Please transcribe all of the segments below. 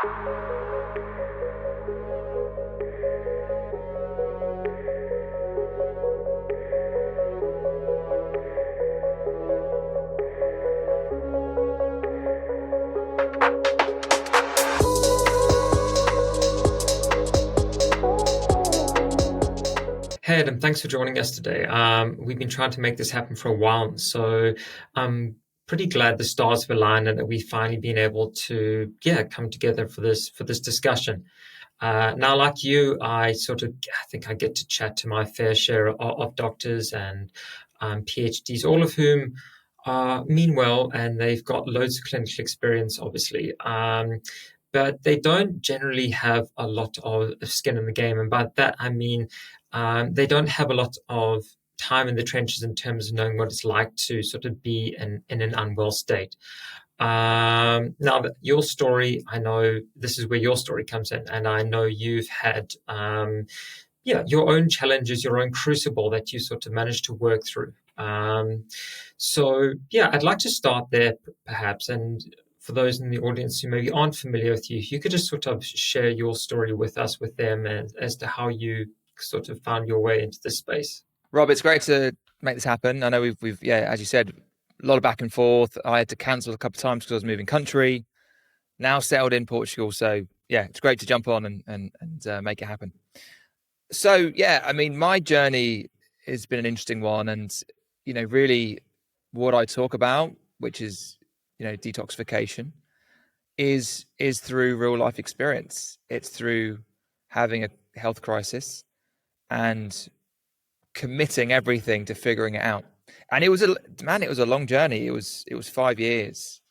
Hey Adam, thanks for joining us today. We've been trying to make this happen for a while, so I'm pretty glad the stars have aligned and that we've finally been able to, come together for this discussion. Now, like you, I think I get to chat to my fair share of doctors and PhDs, all of whom mean well, and they've got loads of clinical experience, obviously. But they don't generally have a lot of skin in the game. And by that, I mean they don't have a lot of time in the trenches in terms of knowing what it's like to sort of be in an unwell state. Now, your story, I know this is where your story comes in, and I know you've had, your own challenges, your own crucible that you sort of managed to work through. I'd like to start there, perhaps, and for those in the audience who maybe aren't familiar with you, if you could just sort of share your story with us, with them, as to how you sort of found your way into this space. Rob, it's great to make this happen. I know we've as you said, a lot of back and forth. I had to cancel a couple of times because I was moving country. Now settled in Portugal, so yeah, it's great to jump on and make it happen. So yeah, I mean, my journey has been an interesting one, and really, what I talk about, which is detoxification, is through real life experience. It's through having a health crisis and committing everything to figuring it out. And it was a long journey. It was 5 years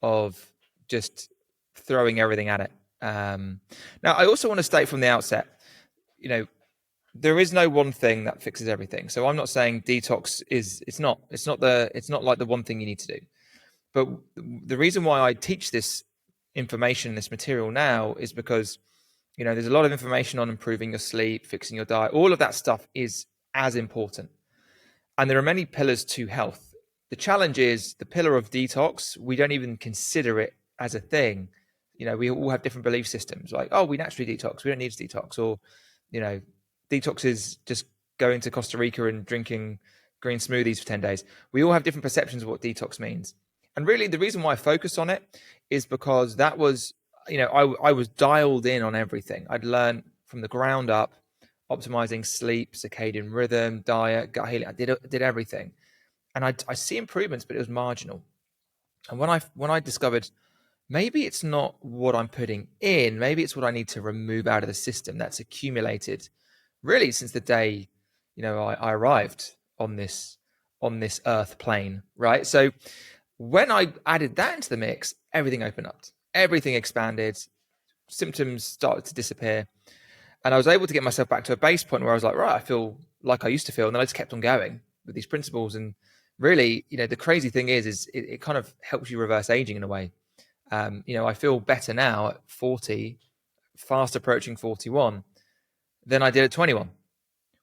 of just throwing everything at it. Now, I also want to state from the outset, there is no one thing that fixes everything. So I'm not saying detox it's not like the one thing you need to do. But the reason why I teach this information, this material now, is because there's a lot of information on improving your sleep, fixing your diet. All of that stuff is as important. And there are many pillars to health. The challenge is the pillar of detox. We don't even consider it as a thing. We all have different belief systems, like, oh, we naturally detox, we don't need to detox, or detox is just going to Costa Rica and drinking green smoothies for 10 days. We all have different perceptions of what detox means. And really the reason why I focus on it is because that was, I was dialed in on everything. I'd learned from the ground up, optimizing sleep, circadian rhythm, diet, gut healing. I did everything. And I see improvements, but it was marginal. And when I discovered maybe it's not what I'm putting in, maybe it's what I need to remove out of the system that's accumulated really since the day, I arrived on this earth plane, right? So when I added that into the mix, everything opened up, everything expanded, symptoms started to disappear. And I was able to get myself back to a base point where I was like, right, I feel like I used to feel. And then I just kept on going with these principles. And really, the crazy thing is it kind of helps you reverse aging in a way. I feel better now at 40, fast approaching 41, than I did at 21,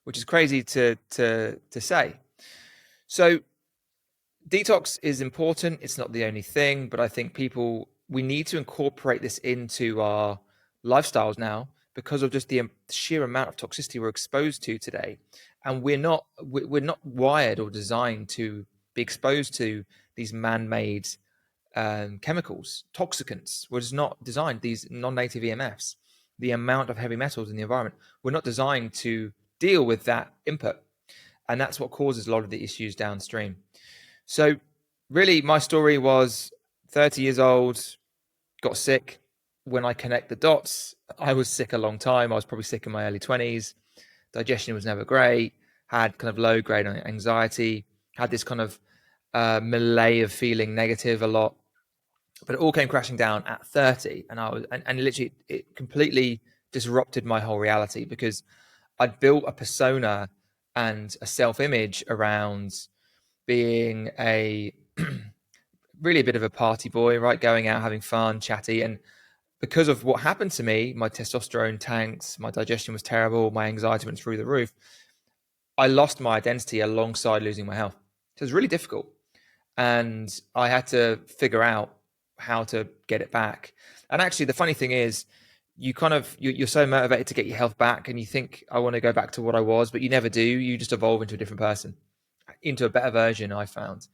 which is crazy to say. So detox is important. It's not the only thing, but I think we need to incorporate this into our lifestyles now because of just the sheer amount of toxicity we're exposed to today. And we're not wired or designed to be exposed to these man-made chemicals, toxicants. We're just not designed, these non-native EMFs, the amount of heavy metals in the environment. We're not designed to deal with that input. And that's what causes a lot of the issues downstream. So really, my story was 30 years old, got sick. When I connect the dots, I was sick a long time. I was probably sick in my early 20s. Digestion was never great, had kind of low grade anxiety, had this kind of melee of feeling negative a lot. But it all came crashing down at 30. And literally it completely disrupted my whole reality because I'd built a persona and a self-image around being really a bit of a party boy, right? Going out, having fun, chatty. And because of what happened to me, my testosterone tanked, my digestion was terrible, my anxiety went through the roof. I lost my identity alongside losing my health. So it was really difficult. And I had to figure out how to get it back. And actually, the funny thing is, you're so motivated to get your health back, and you think, I want to go back to what I was, but you never do. You just evolve into a different person, into a better version, I found.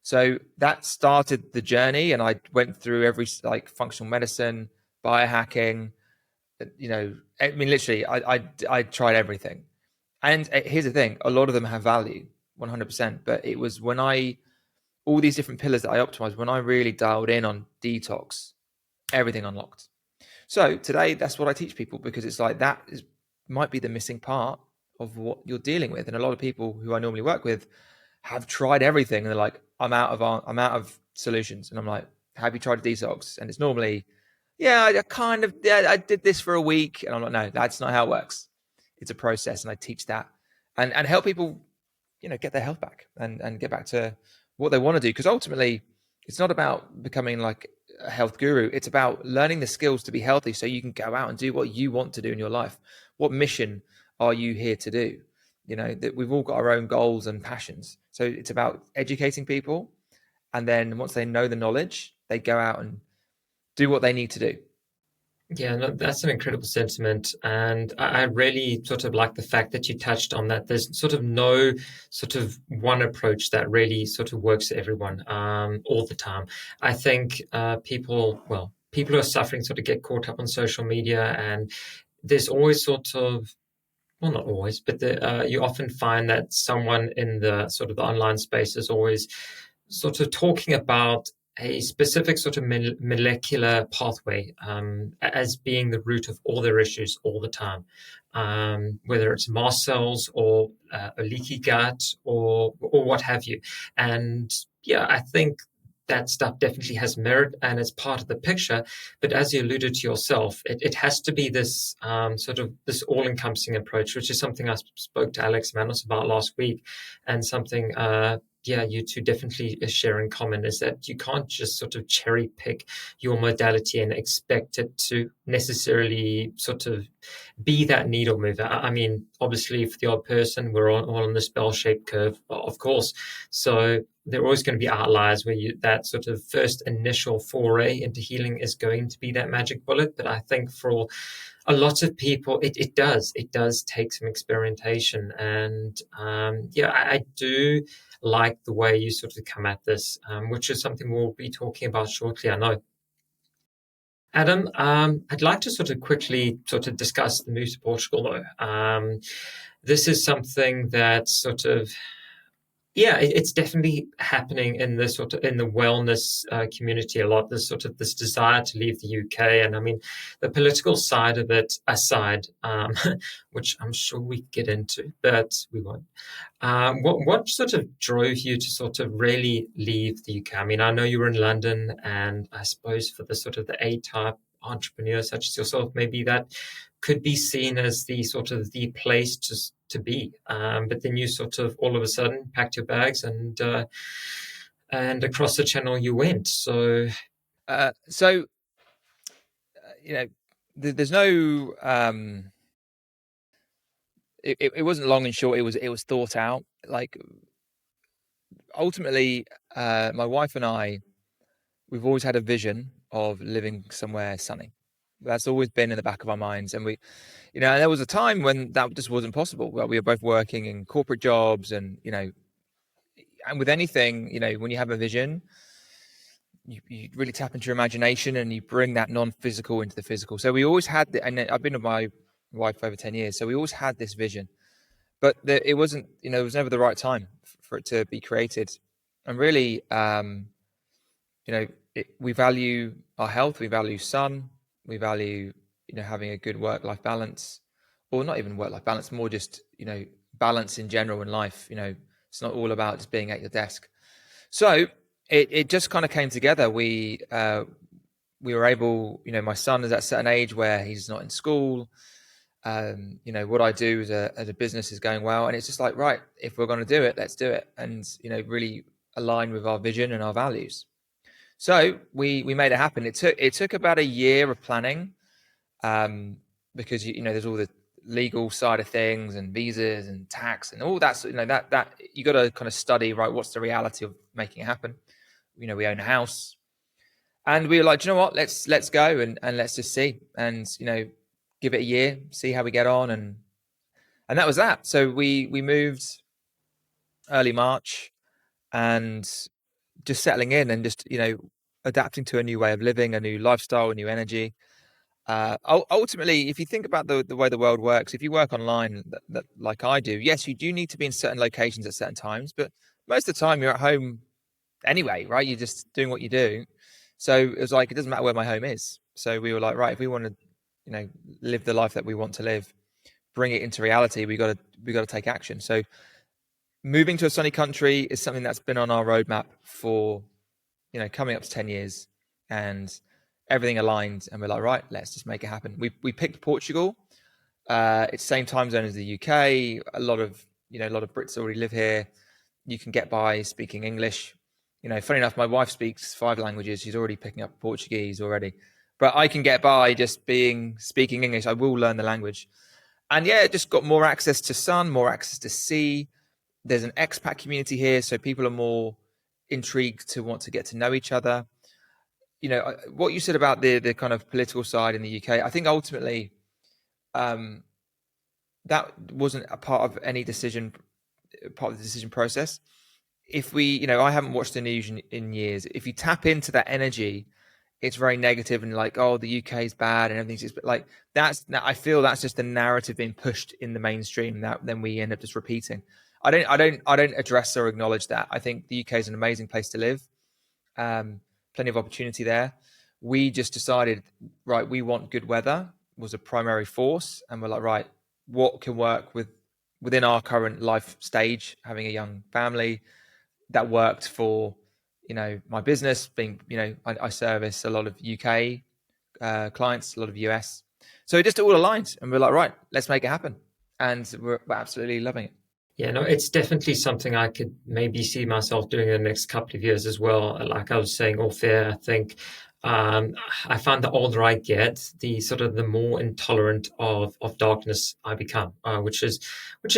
So that started the journey, and I went through every, like, functional medicine, biohacking. I mean, literally, I tried everything. And here's the thing: a lot of them have value, 100%. But it was when I all these different pillars that I optimized, when I really dialed in on detox, everything unlocked. So today, that's what I teach people, because it's like that is might be the missing part of what you're dealing with. And a lot of people who I normally work with have tried everything, and they're like, I'm out of solutions. And I'm like, have you tried a detox? And it's normally, yeah, I did this for a week. And I'm like, no, that's not how it works. It's a process. And I teach that and help people, get their health back and get back to what they want to do. Because ultimately, it's not about becoming like a health guru. It's about learning the skills to be healthy so you can go out and do what you want to do in your life. What mission are you here to do? That we've all got our own goals and passions. So it's about educating people. And then once they know the knowledge, they go out and do what they need to do. Yeah, no, that's an incredible sentiment. And I really sort of like the fact that you touched on that. There's sort of no sort of one approach that really sort of works for everyone all the time. I think people who are suffering sort of get caught up on social media, and there's always sort of, well, not always, but you often find that someone in the sort of the online space is always sort of talking about a specific sort of molecular pathway as being the root of all their issues all the time, whether it's mast cells or a leaky gut or what have you. And yeah, I think that stuff definitely has merit and it's part of the picture. But as you alluded to yourself, it has to be this sort of this all-encompassing approach, which is something I spoke to Alex Manos about last week, and something you two definitely share in common, is that you can't just sort of cherry pick your modality and expect it to necessarily sort of be that needle mover. I mean, obviously, for the odd person, we're all on this bell-shaped curve, of course. So there are always going to be outliers where that sort of first initial foray into healing is going to be that magic bullet. But I think for a lot of people, it does take some experimentation. And I do like the way you sort of come at this, which is something we'll be talking about shortly, I know. Adam, I'd like to sort of quickly sort of discuss the move to Portugal, though. This is something that sort of, yeah, it's definitely happening in the sort of in the wellness community a lot. There's sort of this desire to leave the UK, and I mean, the political side of it aside, which I'm sure we get into, but we won't. What sort of drove you to sort of really leave the UK? I mean, I know you were in London, and I suppose for the sort of the A-type entrepreneur such as yourself, maybe that could be seen as the sort of the place to be. But then you sort of all of a sudden packed your bags and across the channel you went. So So there's no it wasn't long and short. It was thought out. Like, ultimately, my wife and I, we've always had a vision of living somewhere sunny. That's always been in the back of our minds. And and there was a time when that just wasn't possible. Well, we were both working in corporate jobs, and and with anything, when you have a vision, you really tap into your imagination and you bring that non-physical into the physical. So we always had and I've been with my wife for over 10 years. So we always had this vision, but it wasn't, it was never the right time for it to be created. And really, we value our health, we value sun, we value, having a good work-life balance, or not even work-life balance, more just, balance in general in life. It's not all about just being at your desk. So it just kind of came together. We were able, my son is at a certain age where he's not in school. What I do as a business is going well, and it's just like, right, if we're going to do it, let's do it, and really align with our vision and our values. So we made it happen. It took about a year of planning, because there's all the legal side of things and visas and tax and all that. So, that you got to kind of study, right, what's the reality of making it happen. We own a house, And we were like, do you know what? Let's go and let's just see, and give it a year, see how we get on, and that was that. So we moved early March, and just settling in and just adapting to a new way of living, a new lifestyle, a new energy. Ultimately, if you think about the way the world works, if you work online, like I do, yes, you do need to be in certain locations at certain times, but most of the time you're at home anyway, right? You're just doing what you do. So it was like, it doesn't matter where my home is. So we were like, right, if we want to, live the life that we want to live, bring it into reality, we got to take action. So moving to a sunny country is something that's been on our roadmap for coming up to 10 years, and everything aligned, and we're like, right, let's just make it happen. We picked Portugal. It's same time zone as the UK. A lot of Brits already live here. You can get by speaking English. Funny enough, my wife speaks 5 languages. She's already picking up Portuguese already. But I can get by just speaking English. I will learn the language. And yeah, just got more access to sun, more access to sea. There's an expat community here, so people are more intrigued to want to get to know each other. What you said about the kind of political side in the UK, I think ultimately that wasn't a part of any part of the decision process. If I haven't watched the news in years. If you tap into that energy, it's very negative and like, oh, the UK is bad and everything's just like I feel that's just the narrative being pushed in the mainstream that then we end up just repeating. I don't address or acknowledge that. I think the UK is an amazing place to live. Plenty of opportunity there. We just decided, right, we want good weather was a primary force, and we're like, right, what can work within our current life stage, having a young family that worked for my business being I service a lot of UK clients, a lot of US, so it just all aligns, and we're like, right, let's make it happen, and we're absolutely loving it. Yeah, no, it's definitely something I could maybe see myself doing in the next couple of years as well. Like I was saying off air, I think um, I find the older I get, the sort of the more intolerant of darkness I become, which is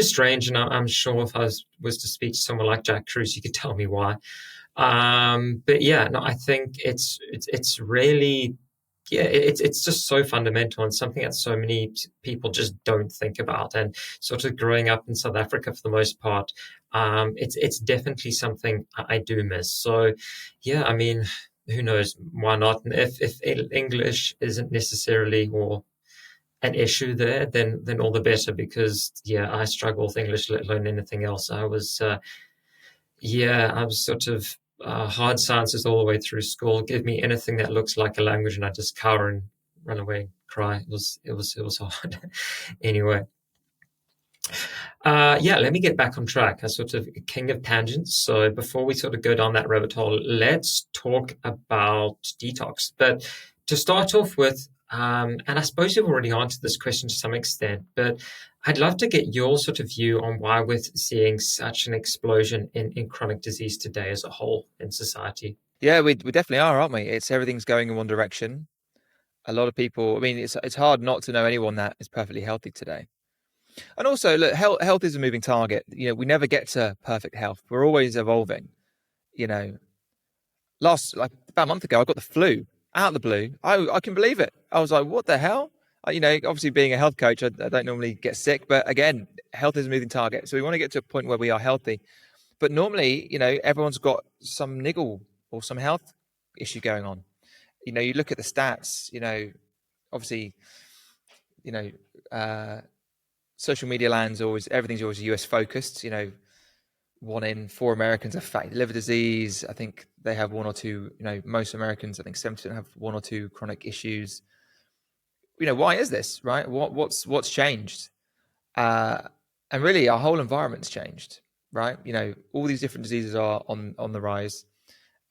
strange. And I'm sure if I was to speak to someone like Jack Cruz, you could tell me why. But yeah, no, I think it's really yeah, it's just so fundamental and something that so many people just don't think about. And sort of growing up in South Africa for the most part, it's definitely something I do miss. So, yeah, I mean, who knows? Why not? And if English isn't necessarily or an issue there, then all the better. Because yeah, I struggle with English, let alone anything else. I was sort of hard sciences all the way through school. Give me anything that looks like a language, and I just cower and run away, and cry. It was hard. Anyway, yeah, let me get back on track. I sort of king of tangents. So before we sort of go down that rabbit hole, let's talk about detox. But to start off with, and I suppose you've already answered this question to some extent, but I'd love to get your sort of view on why we're seeing such an explosion in chronic disease today as a whole in society. Yeah, we definitely are, aren't we? It's everything's going in one direction. A lot of people, I mean, it's hard not to know anyone that is perfectly healthy today. And also, look, health is a moving target. We never get to perfect health. We're always evolving. You know, like about a month ago, I got the flu out of the blue. I can believe it. I was like, what the hell? Obviously being a health coach, I don't normally get sick, but again, health is a moving target. So we want to get to a point where we are healthy. But normally, everyone's got some niggle or some health issue going on. You look at the stats, obviously, you know, uh, social media land's everything's always US focused. 1 in 4 Americans have fatty liver disease. I think they have 1 or 2. Most Americans, I think 70% have 1 or 2 chronic issues. Why is this, right? What's changed? Uh, and really, our whole environment's changed, right? All these different diseases are on the rise.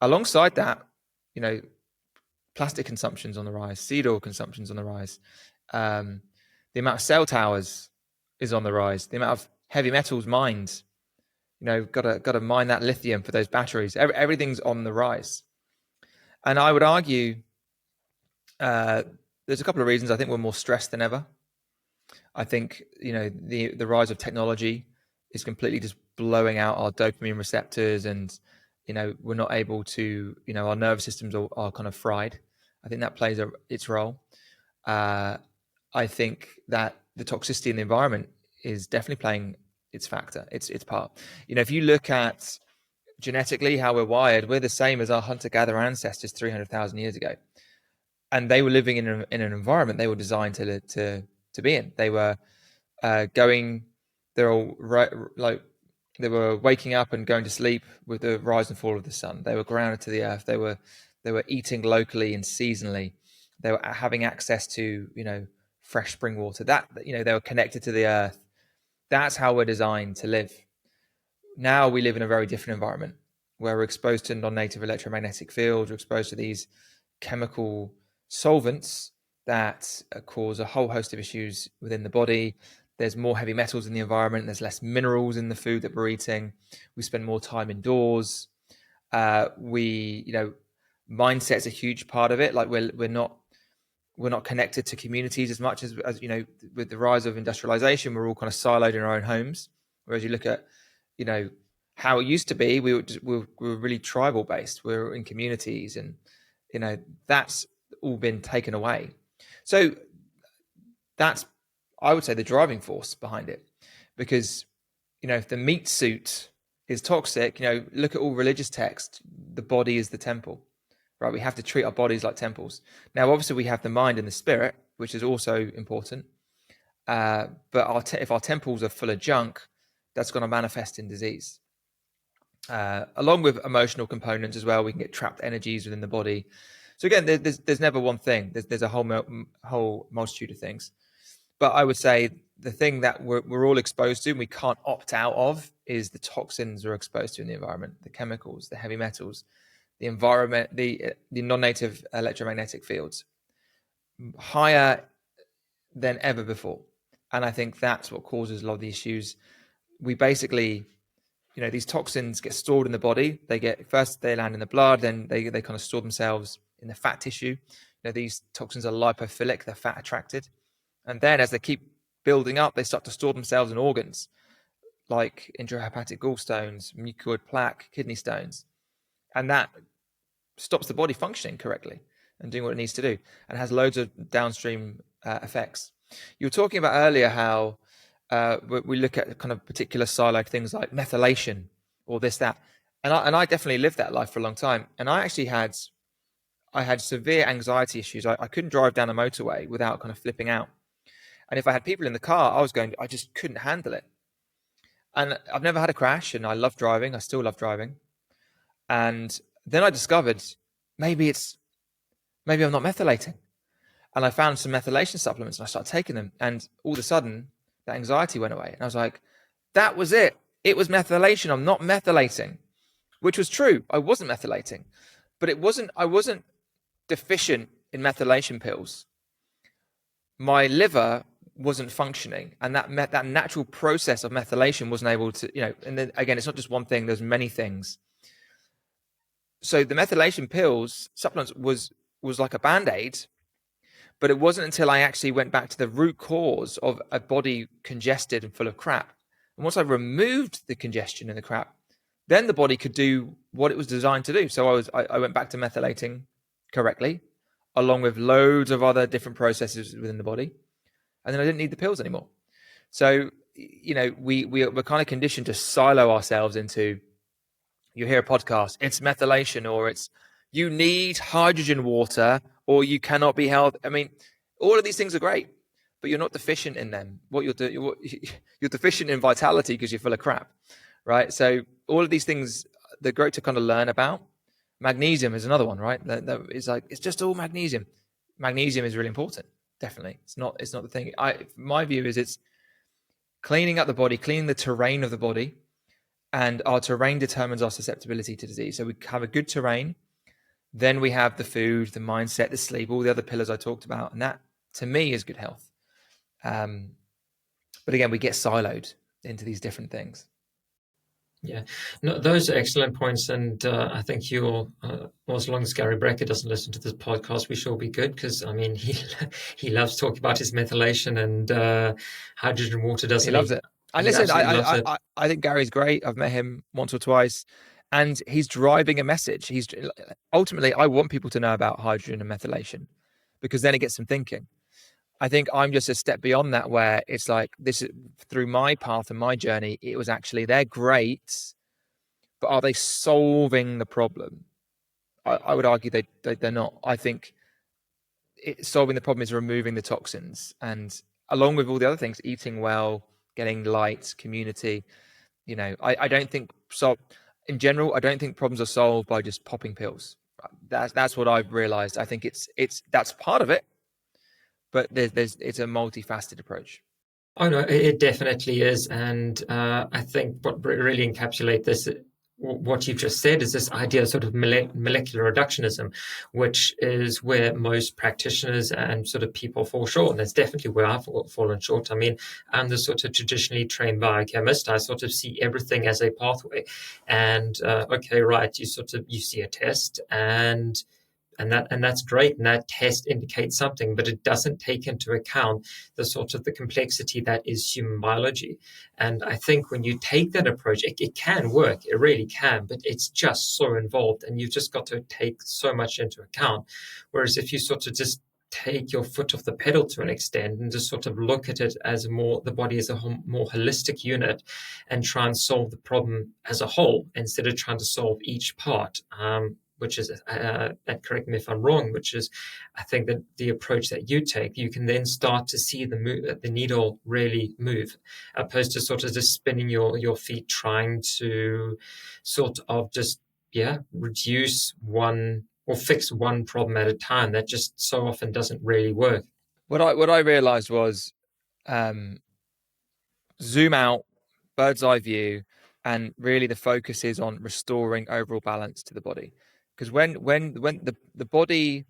Alongside that, you know, plastic consumption's on the rise, seed oil consumption's on the rise. The amount of cell towers is on the rise. The amount of heavy metals mined, got to mine that lithium for those batteries. Everything's on the rise. And I would argue there's a couple of reasons. I think we're more stressed than ever. I think, the rise of technology is completely just blowing out our dopamine receptors, and, we're not able to, our nervous systems are kind of fried. I think that plays its role. I think that the toxicity in the environment is definitely playing its factor, its part. If you look at genetically how we're wired, we're the same as our hunter-gatherer ancestors 300,000 years ago, and they were living in an environment they were designed to be in. They were they're all right, like they were waking up and going to sleep with the rise and fall of the sun. They were grounded to the earth. They were eating locally and seasonally. They were having access to fresh spring water. That they were connected to the earth. That's how we're designed to live. Now we live in a very different environment where we're exposed to non-native electromagnetic fields. We're exposed to these chemical solvents that cause a whole host of issues within the body. There's more heavy metals in the environment. There's less minerals in the food that we're eating. We spend more time indoors. Mindset's a huge part of it. Like we're not connected to communities as much as with the rise of industrialization. We're all kind of siloed in our own homes. Whereas you look at how it used to be, we were really tribal based. We were in communities, and that's all been taken away. So that's, I would say, the driving force behind it. Because if the meat suit is toxic, look at all religious texts. The body is the temple, right? We have to treat our bodies like temples. Now, obviously, we have the mind and the spirit, which is also important. But if our temples are full of junk, that's going to manifest in disease. Along with emotional components as well, we can get trapped energies within the body. So again, there's never one thing. There's a whole multitude of things. But I would say the thing that we're all exposed to and we can't opt out of is the toxins we're exposed to in the environment, the chemicals, the heavy metals, the environment, the non-native electromagnetic fields, higher than ever before. And I think that's what causes a lot of the issues. We basically, these toxins get stored in the body. They land in the blood, then they kind of store themselves in the fat tissue. These toxins are lipophilic, they're fat attracted. And then as they keep building up, they start to store themselves in organs like intrahepatic gallstones, mucoid plaque, kidney stones. And that stops the body functioning correctly and doing what it needs to do, and has loads of downstream effects. You were talking about earlier how we look at kind of particular siloed things like methylation or this, that. And I definitely lived that life for a long time. And I actually had severe anxiety issues. I couldn't drive down a motorway without kind of flipping out. And if I had people in the car, I just couldn't handle it. And I've never had a crash, and I love driving. I still love driving. And then I discovered maybe I'm not methylating. And I found some methylation supplements and I started taking them. And all of a sudden, that anxiety went away. And I was like, that was it. It was methylation. I'm not methylating, which was true. I wasn't methylating, but I wasn't deficient in methylation pills. My liver wasn't functioning, and that natural process of methylation wasn't able to, and then again, it's not just one thing, there's many things. So the methylation pills, supplements was like a band-aid, but it wasn't until I actually went back to the root cause of a body congested and full of crap. And once I removed the congestion and the crap, then the body could do what it was designed to do. So I went back to methylating correctly, along with loads of other different processes within the body. And then I didn't need the pills anymore. So, we're kind of conditioned to silo ourselves into, you hear a podcast, it's methylation, or it's you need hydrogen water, or you cannot be healthy. I mean, all of these things are great, but you're not deficient in them. You're deficient in vitality because you're full of crap, right? So all of these things, they're great to kind of learn about. Magnesium is another one, right? That is like, it's just all magnesium. Magnesium is really important. Definitely. It's not the thing. My view is it's cleaning up the body, cleaning the terrain of the body, and our terrain determines our susceptibility to disease. So we have a good terrain, then we have the food, the mindset, the sleep, all the other pillars I talked about. And that, to me, is good health. But again, we get siloed into these different things. Yeah, no, those are excellent points, and I think well, as long as Gary Brecker doesn't listen to this podcast, we sure will be good, because I mean, he loves talking about his methylation and hydrogen water, doesn't he? He loves it. And He listen, absolutely loves it. I think Gary's great. I've met him once or twice, And he's driving a message. He's ultimately, I want people to know about hydrogen and methylation because then it gets them thinking. I think I'm just a step beyond that, where it's like this through my path and my journey, it was actually they're great, but are they solving the problem? I would argue they're not. I think solving the problem is removing the toxins, and along with all the other things, eating well, getting light, community. I don't think so. In general, I don't think problems are solved by just popping pills. That's what I've realized. I think it's that's part of it, but it's a multifaceted approach. Oh no, it definitely is, and I think what really encapsulate this, what you've just said, is this idea of sort of molecular reductionism, which is where most practitioners and sort of people fall short, and that's definitely where I've fallen short. I mean, I'm the sort of traditionally trained biochemist. I sort of see everything as a pathway, and okay, right, you see a test, and that's great, and that test indicates something, but it doesn't take into account the sort of the complexity that is human biology. And I think when you take that approach, it can work, it really can, but it's just so involved, and you've just got to take so much into account. Whereas if you sort of just take your foot off the pedal to an extent and just sort of look at it as the body as a more holistic unit, and try and solve the problem as a whole instead of trying to solve each part, which is, and correct me if I'm wrong, which is, I think that the approach that you take, you can then start to see the needle really move, opposed to sort of just spinning your feet trying to sort of just, reduce one or fix one problem at a time. That just so often doesn't really work. What I realized was um, zoom out, bird's eye view, and really the focus is on restoring overall balance to the body. Because when the body,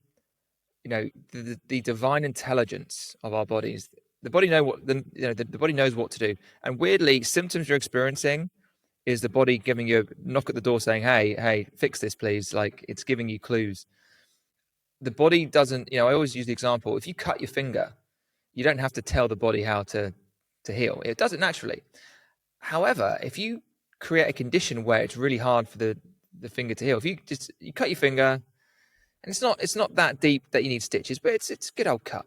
the divine intelligence of our bodies, the body the body knows what to do. And weirdly, symptoms you're experiencing is the body giving you a knock at the door saying, hey, fix this, please. Like, it's giving you clues. The body doesn't, I always use the example, if you cut your finger, you don't have to tell the body how to heal. It does it naturally. However, if you create a condition where it's really hard for the finger to heal, if you cut your finger, and it's not that deep that you need stitches, but it's a good old cut.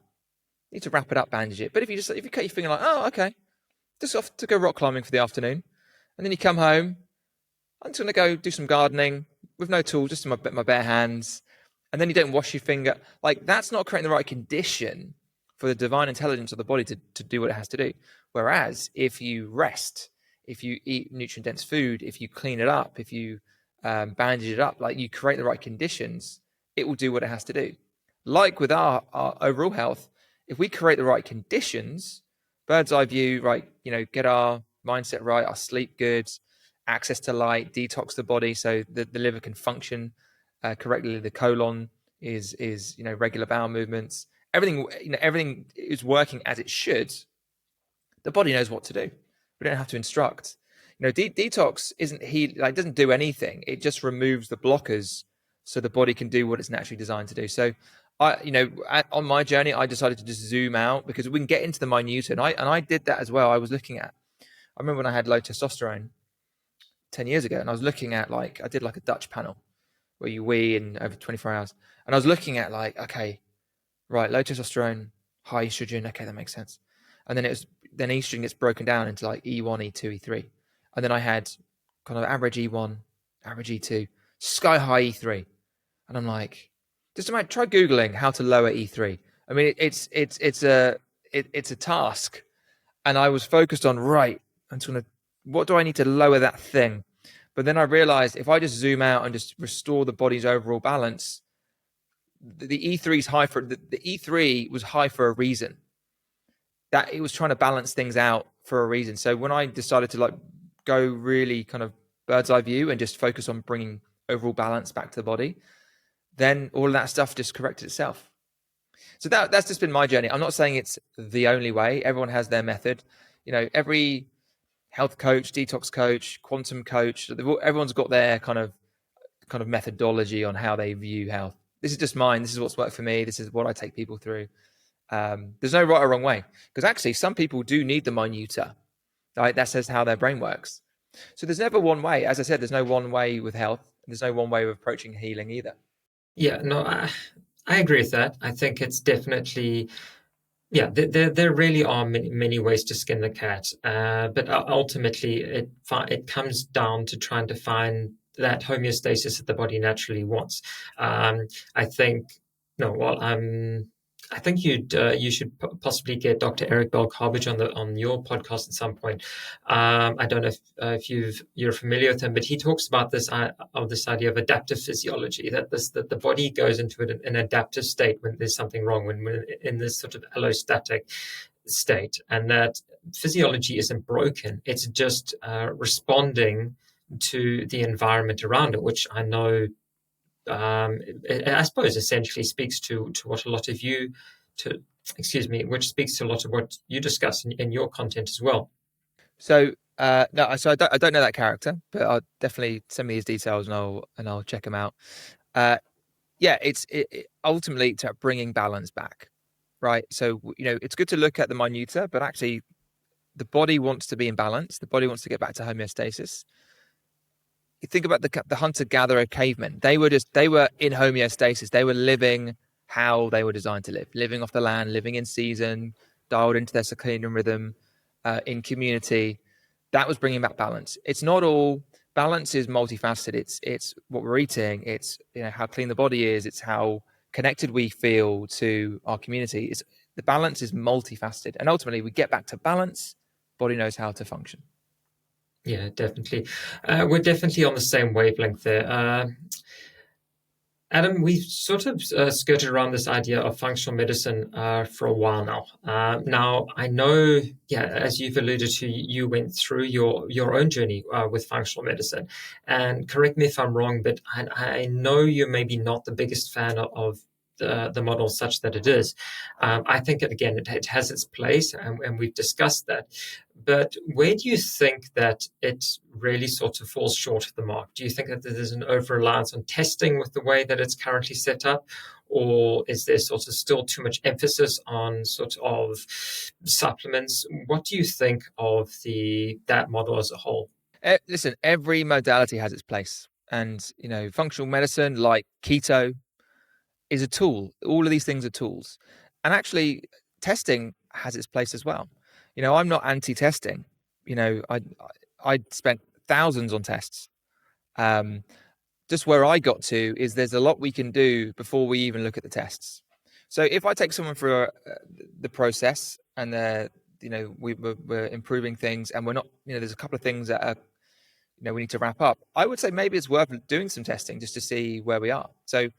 You need to wrap it up, bandage it. But if you cut your finger like, oh, okay, just off to go rock climbing for the afternoon, and then you come home, I'm just going to go do some gardening with no tools, just in my bare hands, and then you don't wash your finger. Like, that's not creating the right condition for the divine intelligence of the body to do what it has to do. Whereas if you rest, if you eat nutrient-dense food, if you clean it up, if you bandage it up, like, you create the right conditions, it will do what it has to do. Like with our overall health, if we create the right conditions, bird's eye view, right, get our mindset right, our sleep good, access to light, detox the body so the liver can function correctly, the colon is regular bowel movements, everything is working as it should, the body knows what to do. We don't have to instruct. Detox doesn't do anything. It just removes the blockers so the body can do what it's naturally designed to do. So on my journey, I decided to just zoom out because we can get into the minute, and I did that as well. I remember when I had low testosterone 10 years ago, and I was looking at, I did a Dutch panel where you wee in over 24 hours. And I was looking at okay, right, low testosterone, high estrogen. Okay, that makes sense. And then estrogen gets broken down into E1, E2, E3. And then I had kind of average E1, average E2, sky high E3. And I'm like, try Googling how to lower E3. I mean, it's a task. And I was focused on, right, what do I need to lower that thing? But then I realized if I just zoom out and just restore the body's overall balance, the E3 is high for the E3 was high for a reason. That it was trying to balance things out for a reason. So when I decided to go really kind of bird's eye view and just focus on bringing overall balance back to the body, then all of that stuff just corrected itself. So that's just been my journey. I'm not saying it's the only way. Everyone has their method. Every health coach, detox coach, quantum coach, everyone's got their kind of methodology on how they view health. This is just mine. This is what's worked for me. This is what I take people through. There's no right or wrong way, because actually some people do need the minuta. Right? That says how their brain works. So there's never one way. As I said, there's no one way with health. There's no one way of approaching healing either. Yeah, no, I agree with that. I think it's definitely, yeah, there really are many ways to skin the cat, but ultimately it comes down to trying to find that homeostasis that the body naturally wants. I think no, well, I think you should possibly get Dr. Eric Belcarbage on your podcast at some point. I don't know if you're familiar with him, but he talks about this idea of adaptive physiology, that the body goes into an adaptive state when there's something wrong, when we're in this sort of allostatic state, and that physiology isn't broken. It's just responding to the environment around it, which I know, I suppose, essentially speaks to what a lot of you, to excuse me, which speaks to a lot of what you discuss in your content as well. So no, so I don't know that character, but I'll definitely send me his details and I'll check him out. Uh, yeah, it's ultimately to bringing balance back, right? So it's good to look at the minutia, but actually the body wants to be in balance. The body wants to get back to homeostasis. You think about the hunter-gatherer cavemen. They were in homeostasis. They were living how they were designed to live, living off the land, living in season, dialed into their circadian rhythm, in community. That was bringing back balance. It's not all balance is multifaceted. It's what we're eating. It's how clean the body is. It's how connected we feel to our community. The balance is multifaceted, and ultimately we get back to balance. Body knows how to function. Yeah, definitely. We're definitely on the same wavelength there. Adam, we've sort of skirted around this idea of functional medicine for a while now. Now, I know, yeah, as you've alluded to, you went through your own journey with functional medicine. And correct me if I'm wrong, but I know you're maybe not the biggest fan of the model such that it is. I think, again, it has its place, and we've discussed that. But where do you think that it really sort of falls short of the mark? Do you think that there's an over-reliance on testing with the way that it's currently set up? Or is there sort of still too much emphasis on sort of supplements? What do you think of that model as a whole? Listen, every modality has its place, and functional medicine like keto is a tool. All of these things are tools, and actually, testing has its place as well. I'm not anti-testing. I spent thousands on tests. Um, just where I got to is there's a lot we can do before we even look at the tests. So if I take someone through the process and we're improving things, and we're not, there's a couple of things that are, we need to wrap up. I would say maybe it's worth doing some testing just to see where we are. So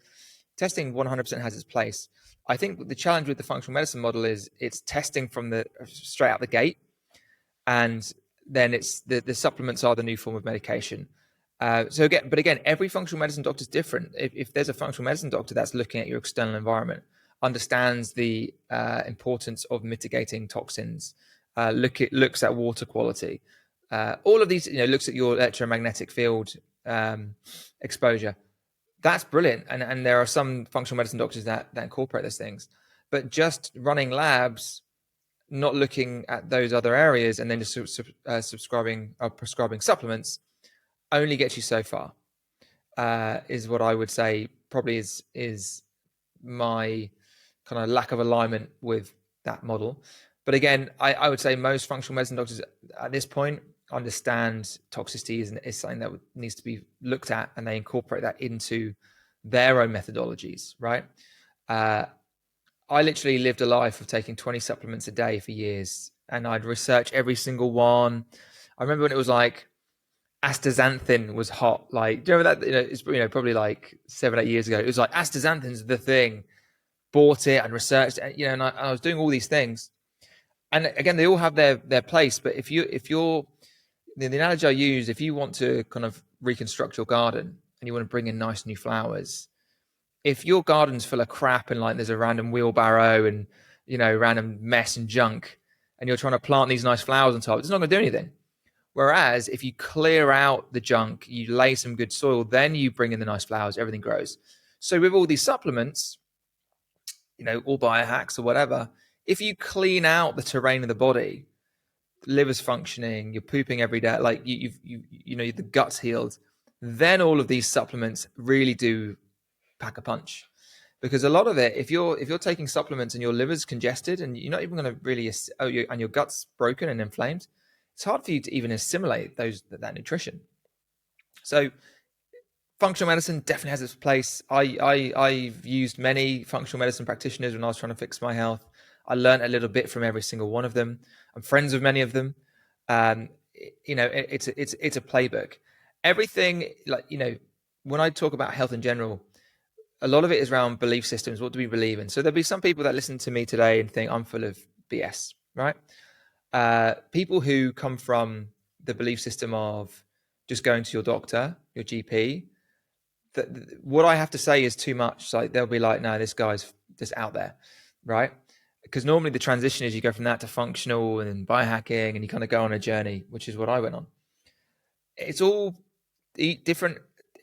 testing 100% has its place. I think the challenge with the functional medicine model is it's testing from the straight out the gate, and then it's the supplements are the new form of medication. But again, every functional medicine doctor is different. If there's a functional medicine doctor that's looking at your external environment, understands the importance of mitigating toxins, looks at water quality, all of these, looks at your electromagnetic field exposure. That's brilliant, and there are some functional medicine doctors that incorporate those things. But just running labs, not looking at those other areas, and then just prescribing supplements only gets you so far. Is what I would say probably is my kind of lack of alignment with that model. But again, I would say most functional medicine doctors at this point understand toxicity is something that needs to be looked at, and they incorporate that into their own methodologies, right? I literally lived a life of taking 20 supplements a day for years, and I'd research every single one. I remember when it was like astaxanthin was hot. Like, do you remember that? It's probably like 7-8 years ago. It was like astaxanthin's the thing. Bought it and researched, and I was doing all these things. And again, they all have their place. But if you're the analogy I use, if you want to kind of reconstruct your garden and you want to bring in nice new flowers, if your garden's full of crap and like there's a random wheelbarrow and random mess and junk, and you're trying to plant these nice flowers on top, it's not going to do anything. Whereas if you clear out the junk, you lay some good soil, then you bring in the nice flowers, everything grows. So with all these supplements, all biohacks or whatever, if you clean out the terrain of the body, liver's functioning, you're pooping every day, like you know the gut's healed, then all of these supplements really do pack a punch. Because a lot of it, if you're taking supplements and your liver's congested and you're not even going to really, and your gut's broken and inflamed, it's hard for you to even assimilate that nutrition. So functional medicine definitely has its place. I've used many functional medicine practitioners when I was trying to fix my health. I learned a little bit from every single one of them. I'm friends with many of them. Um, it's a playbook. Everything, like, when I talk about health in general, a lot of it is around belief systems. What do we believe in? So there'll be some people that listen to me today and think I'm full of BS, right? People who come from the belief system of just going to your doctor, your GP, what I have to say is too much. Like, they'll be like, no, this guy's just out there, right? Because normally the transition is you go from that to functional and biohacking, and you kind of go on a journey, which is what I went on. It's all different.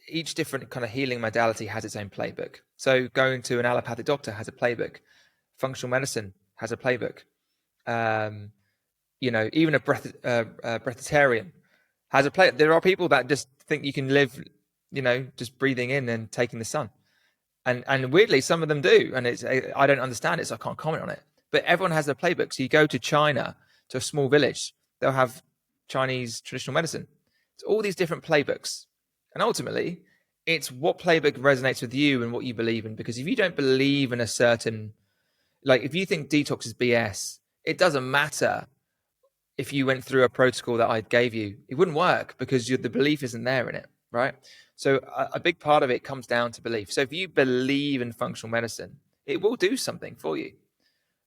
Each different kind of healing modality has its own playbook. So going to an allopathic doctor has a playbook. Functional medicine has a playbook. Even a breatharian has a play. There are people that just think you can live, just breathing in and taking the sun, and weirdly, some of them do, and I don't understand it, so I can't comment on it. But everyone has their playbook. So you go to China, to a small village, they'll have Chinese traditional medicine. It's all these different playbooks, and ultimately, it's what playbook resonates with you and what you believe in. Because if you don't believe in a certain, like, if you think detox is BS, it doesn't matter if you went through a protocol that I gave you, it wouldn't work because the belief isn't there in it, right? So a big part of it comes down to belief. So if you believe in functional medicine, it will do something for you,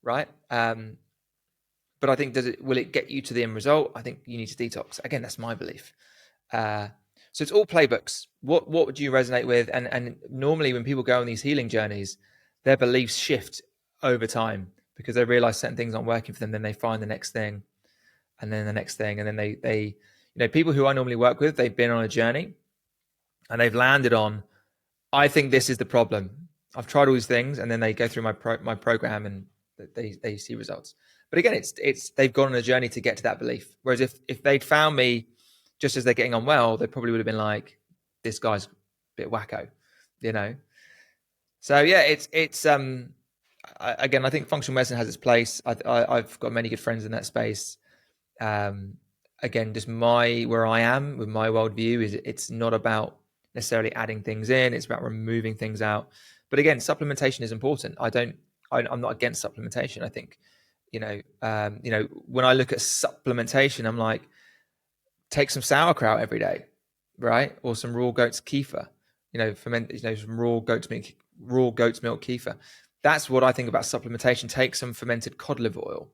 right? But I think, will it get you to the end result? I think you need to detox. Again, that's my belief. So it's all playbooks. What would you resonate with? And normally when people go on these healing journeys, their beliefs shift over time because they realize certain things aren't working for them. Then they find the next thing, and then the next thing, and then they people who I normally work with, they've been on a journey and they've landed on, I think this is the problem. I've tried all these things, and then they go through my program and they see results. But again, it's they've gone on a journey to get to that belief. Whereas if they'd found me just as they're getting on well, they probably would have been like, this guy's a bit wacko, So yeah, it's again, I think functional medicine has its place. I've got many good friends in that space. Again, just where I am with my worldview is it's not about necessarily adding things in, it's about removing things out. But again, supplementation is important. I'm not against supplementation. I think, when I look at supplementation, I'm like, take some sauerkraut every day, right? Or some raw goat's kefir, some raw goat's milk kefir. That's what I think about supplementation. Take some fermented cod liver oil.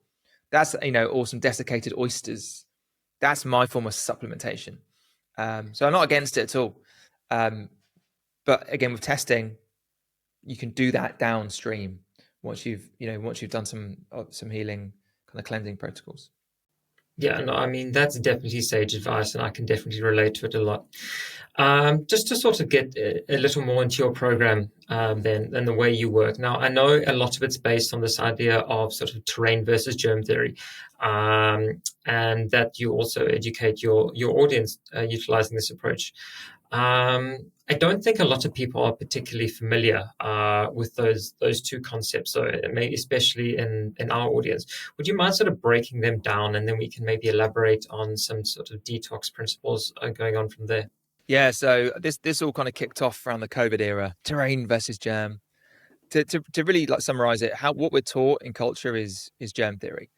That's, or some desiccated oysters. That's my form of supplementation. So I'm not against it at all. But again, with testing, you can do that downstream once you've done some healing kind of cleansing protocols. Yeah, no, I mean, that's definitely sage advice, and I can definitely relate to it a lot. Just to sort of get a little more into your program, then, and the way you work. Now, I know a lot of it's based on this idea of sort of terrain versus germ theory, and that you also educate your audience utilizing this approach. I don't think a lot of people are particularly familiar with those two concepts. So maybe especially in our audience, would you mind sort of breaking them down, and then we can maybe elaborate on some sort of detox principles going on from there? Yeah, so this all kind of kicked off around the COVID era, terrain versus germ. To really like summarize it, what we're taught in culture is germ theory,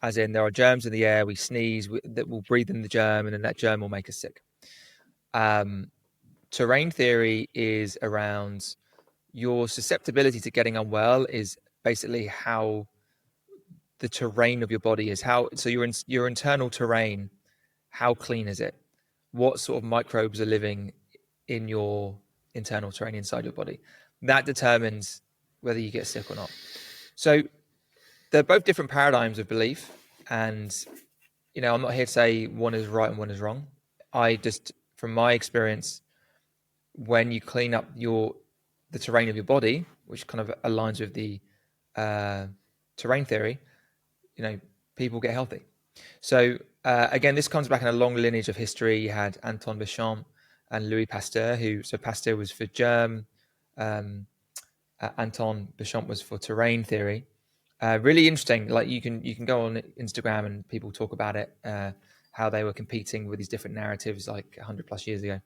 as in there are germs in the air, we sneeze, that will breathe in the germ, and then that germ will make us sick. Terrain theory is around your susceptibility to getting unwell, is basically how the terrain of your body is. So your internal terrain, how clean is it? What sort of microbes are living in your internal terrain inside your body? That determines whether you get sick or not. So they're both different paradigms of belief, and I'm not here to say one is right and one is wrong. I just, from my experience, when you clean up the terrain of your body, which kind of aligns with the terrain theory, people get healthy. So Again, this comes back in a long lineage of history. You had Anton Béchamp and Louis Pasteur, so Pasteur was for germ, um, Anton Béchamp was for terrain theory. Really interesting. Like you can go on Instagram and people talk about it, how they were competing with these different narratives like 100 plus years ago.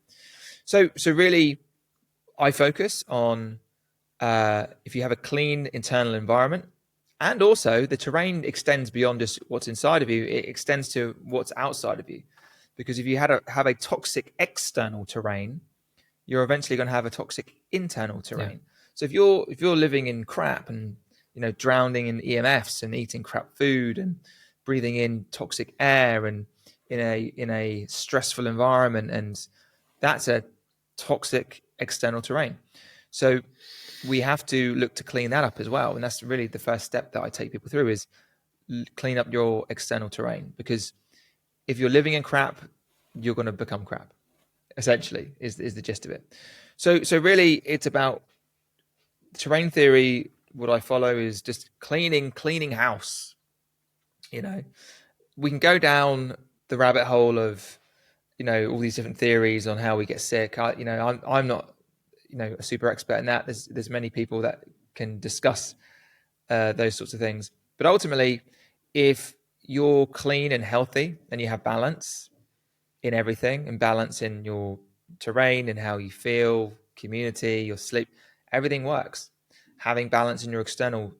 So really, I focus on if you have a clean internal environment, and also the terrain extends beyond just what's inside of you; it extends to what's outside of you. Because if you have a toxic external terrain, you're eventually going to have a toxic internal Yeah. terrain. So if you're living in crap and drowning in EMFs and eating crap food and breathing in toxic air and in a stressful environment, and that's a toxic external terrain. So we have to look to clean that up as well, and that's really the first step that I take people through is clean up your external terrain, because if you're living in crap, you're going to become crap. Essentially, is the gist of it. So really, it's about terrain theory. What I follow is just cleaning house. We can go down the rabbit hole of all these different theories on how we get sick. I'm not a super expert in that. There's many people that can discuss those sorts of things. But ultimately, if you're clean and healthy and you have balance in everything, and balance in your terrain and how you feel, community, your sleep, everything works. Having balance in your external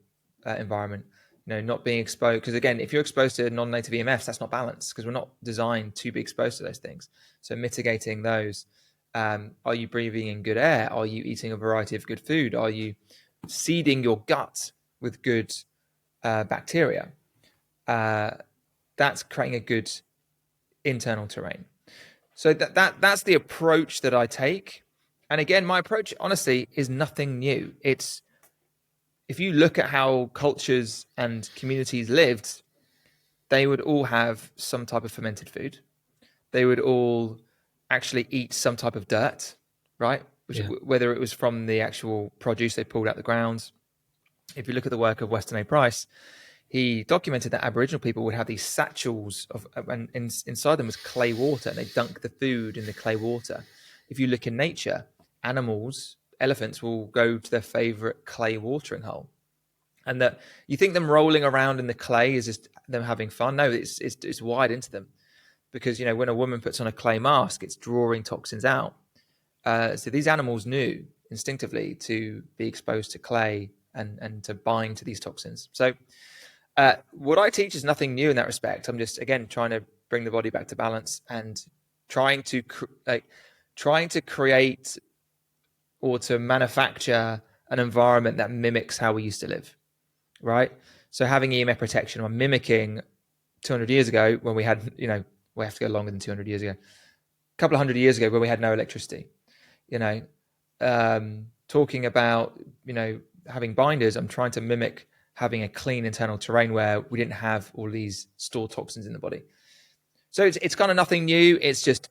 environment, not being exposed. Because again, if you're exposed to non-native EMFs, that's not balance, because we're not designed to be exposed to those things. So mitigating those. Are you breathing in good air? Are you eating a variety of good food? Are you seeding your gut with good bacteria? That's creating a good internal terrain. So that's the approach that I take. And again, my approach, honestly, is nothing new. It's if you look at how cultures and communities lived, they would all have some type of fermented food. They would all actually eat some type of dirt, right? Which, Yeah. whether it was from the actual produce they pulled out the grounds. If you look at the work of Weston A. Price, he documented that Aboriginal people would have these satchels and inside them was clay water, and they dunk the food in the clay water. If you look in nature, animals, elephants will go to their favorite clay watering hole, and that you think them rolling around in the clay is just them having fun. No, it's wired into them, because when a woman puts on a clay mask, it's drawing toxins out. So these animals knew instinctively to be exposed to clay and to bind to these toxins. So what I teach is nothing new in that respect. I'm just, again, trying to bring the body back to balance and trying to create or to manufacture an environment that mimics how we used to live, right? So having EMF protection, I'm mimicking 200 years ago when we had, we have to go longer than 200 years ago, a couple of hundred years ago when we had no electricity, talking about, having binders. I'm trying to mimic having a clean internal terrain where we didn't have all these stored toxins in the body. So it's kind of nothing new. It's just,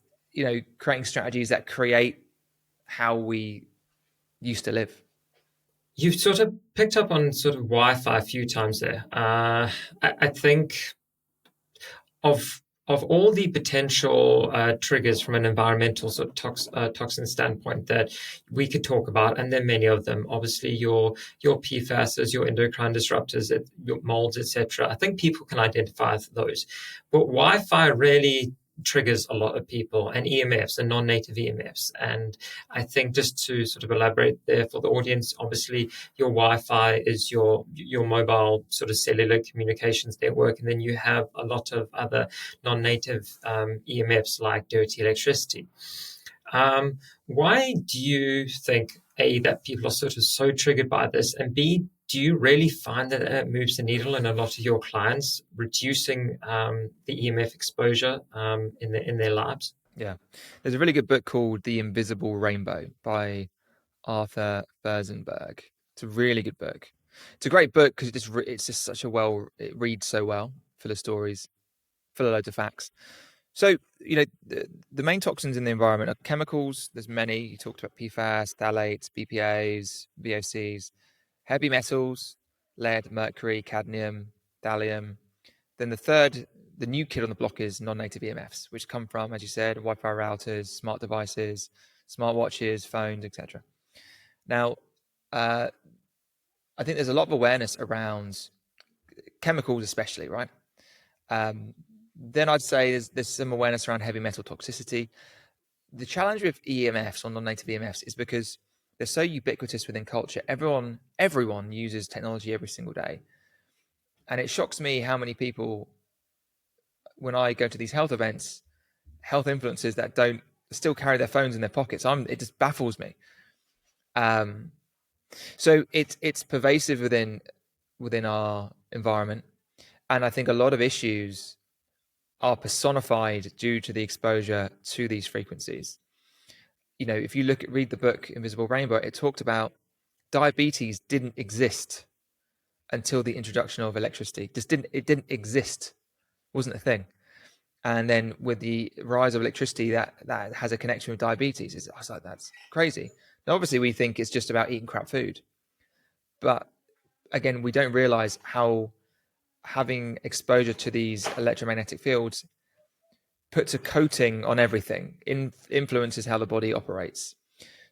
creating strategies that create how we used to live. You've sort of picked up on sort of Wi-Fi a few times there. I think of all the potential triggers from an environmental sort of toxin standpoint that we could talk about, and there are many of them. Obviously, your PFASs, your endocrine disruptors, your molds, etc. I think people can identify those, but Wi-Fi really triggers a lot of people, and EMFs and non-native EMFs. And I think just to sort of elaborate there for the audience, obviously your Wi-Fi is your mobile sort of cellular communications network, and then you have a lot of other non-native EMFs like dirty electricity. Why do you think, A, that people are sort of so triggered by this, and B, do you really find that it moves the needle in a lot of your clients, reducing the EMF exposure in their lives? Yeah. There's a really good book called The Invisible Rainbow by Arthur Firstenberg. It's a really good book. It's a great book because it's just such it reads so well, full of stories, full of loads of facts. So, the main toxins in the environment are chemicals. There's many. You talked about PFAS, phthalates, BPAs, VOCs, heavy metals, lead, mercury, cadmium, thallium. Then the the new kid on the block is non-native EMFs, which come from, as you said, Wi-Fi routers, smart devices, smartwatches, phones, etc. Now, I think there's a lot of awareness around chemicals, especially, right? Then I'd say there's some awareness around heavy metal toxicity. The challenge with EMFs or non-native EMFs is because they're so ubiquitous within culture. Everyone uses technology every single day. And it shocks me how many people, when I go to these health events, health influencers that don't still carry their phones in their pockets. It just baffles me. So it's pervasive within our environment. And I think a lot of issues are personified due to the exposure to these frequencies. You know, if you read the book Invisible Rainbow, it talked about diabetes didn't exist until the introduction of electricity. It didn't exist, wasn't a thing. And then with the rise of electricity, that has a connection with diabetes. I was like, that's crazy. Now, obviously, we think it's just about eating crap food, but again, we don't realize how having exposure to these electromagnetic fields puts a coating on everything, influences how the body operates.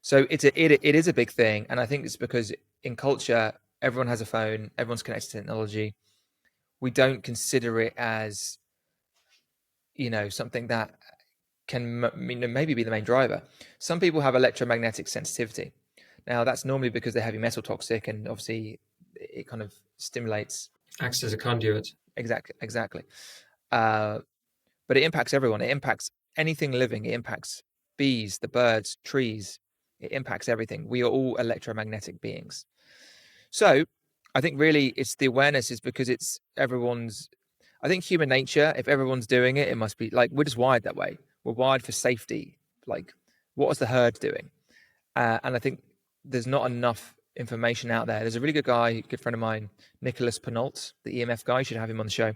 So it is a big thing, and I think it's because in culture, everyone has a phone, everyone's connected to technology. We don't consider it as, something that can maybe be the main driver. Some people have electromagnetic sensitivity. Now, that's normally because they're heavy metal toxic, and obviously it kind of stimulates. Acts as a conduit. Exactly. But it impacts everyone. It impacts anything living. It impacts bees, the birds, trees. It impacts everything. We are all electromagnetic beings. So I think really it's the awareness is because it's I think human nature, if everyone's doing it, it must be like, we're just wired that way. We're wired for safety. Like, what is the herd doing? And I think there's not enough information out there. There's a really good guy, a good friend of mine, Nicholas Penault, the EMF guy. You should have him on the show.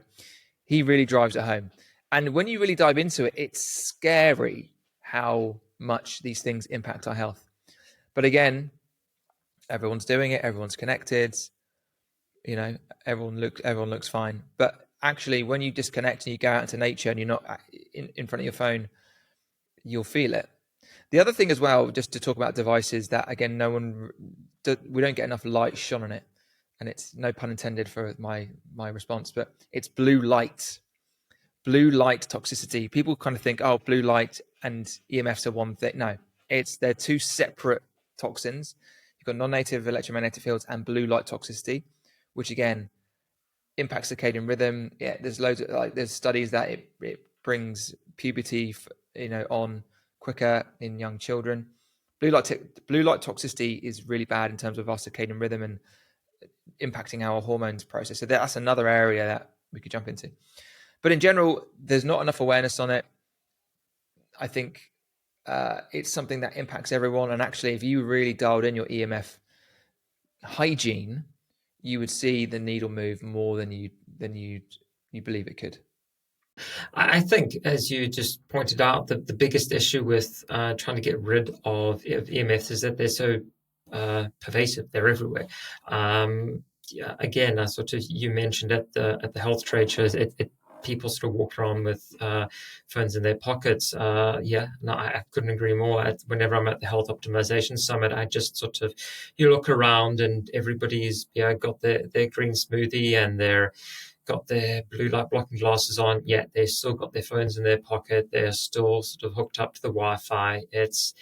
He really drives it home. And when you really dive into it, it's scary how much these things impact our health. But again, everyone's doing it. Everyone's connected. Everyone looks fine. But actually, when you disconnect and you go out into nature and you're not in front of your phone, you'll feel it. The other thing as well, just to talk about devices that, again, we don't get enough light shone on it. And it's no pun intended for my response, but it's blue light. Blue light toxicity. People kind of think, oh, blue light and EMFs are one thing. No, they're two separate toxins. You've got non-native electromagnetic fields and blue light toxicity, which again impacts circadian rhythm. Yeah, there's loads of there's studies that it brings puberty, on quicker in young children. Blue light toxicity is really bad in terms of our circadian rhythm and impacting our hormones process. So that's another area that we could jump into. But in general, there's not enough awareness on it. I think it's something that impacts everyone. And actually, if you really dialed in your EMF hygiene, you would see the needle move more than you believe it could. I think, as you just pointed out, the biggest issue with trying to get rid of EMFs is that they're so pervasive. They're everywhere. Yeah, again, you mentioned at the health trade shows, people sort of walk around with phones in their pockets. I couldn't agree more. Whenever I'm at the Health Optimization Summit, I just you look around and everybody's got their green smoothie and got their blue light blocking glasses on. Yeah, they've still got their phones in their pocket. They're still sort of hooked up to the Wi-Fi. It's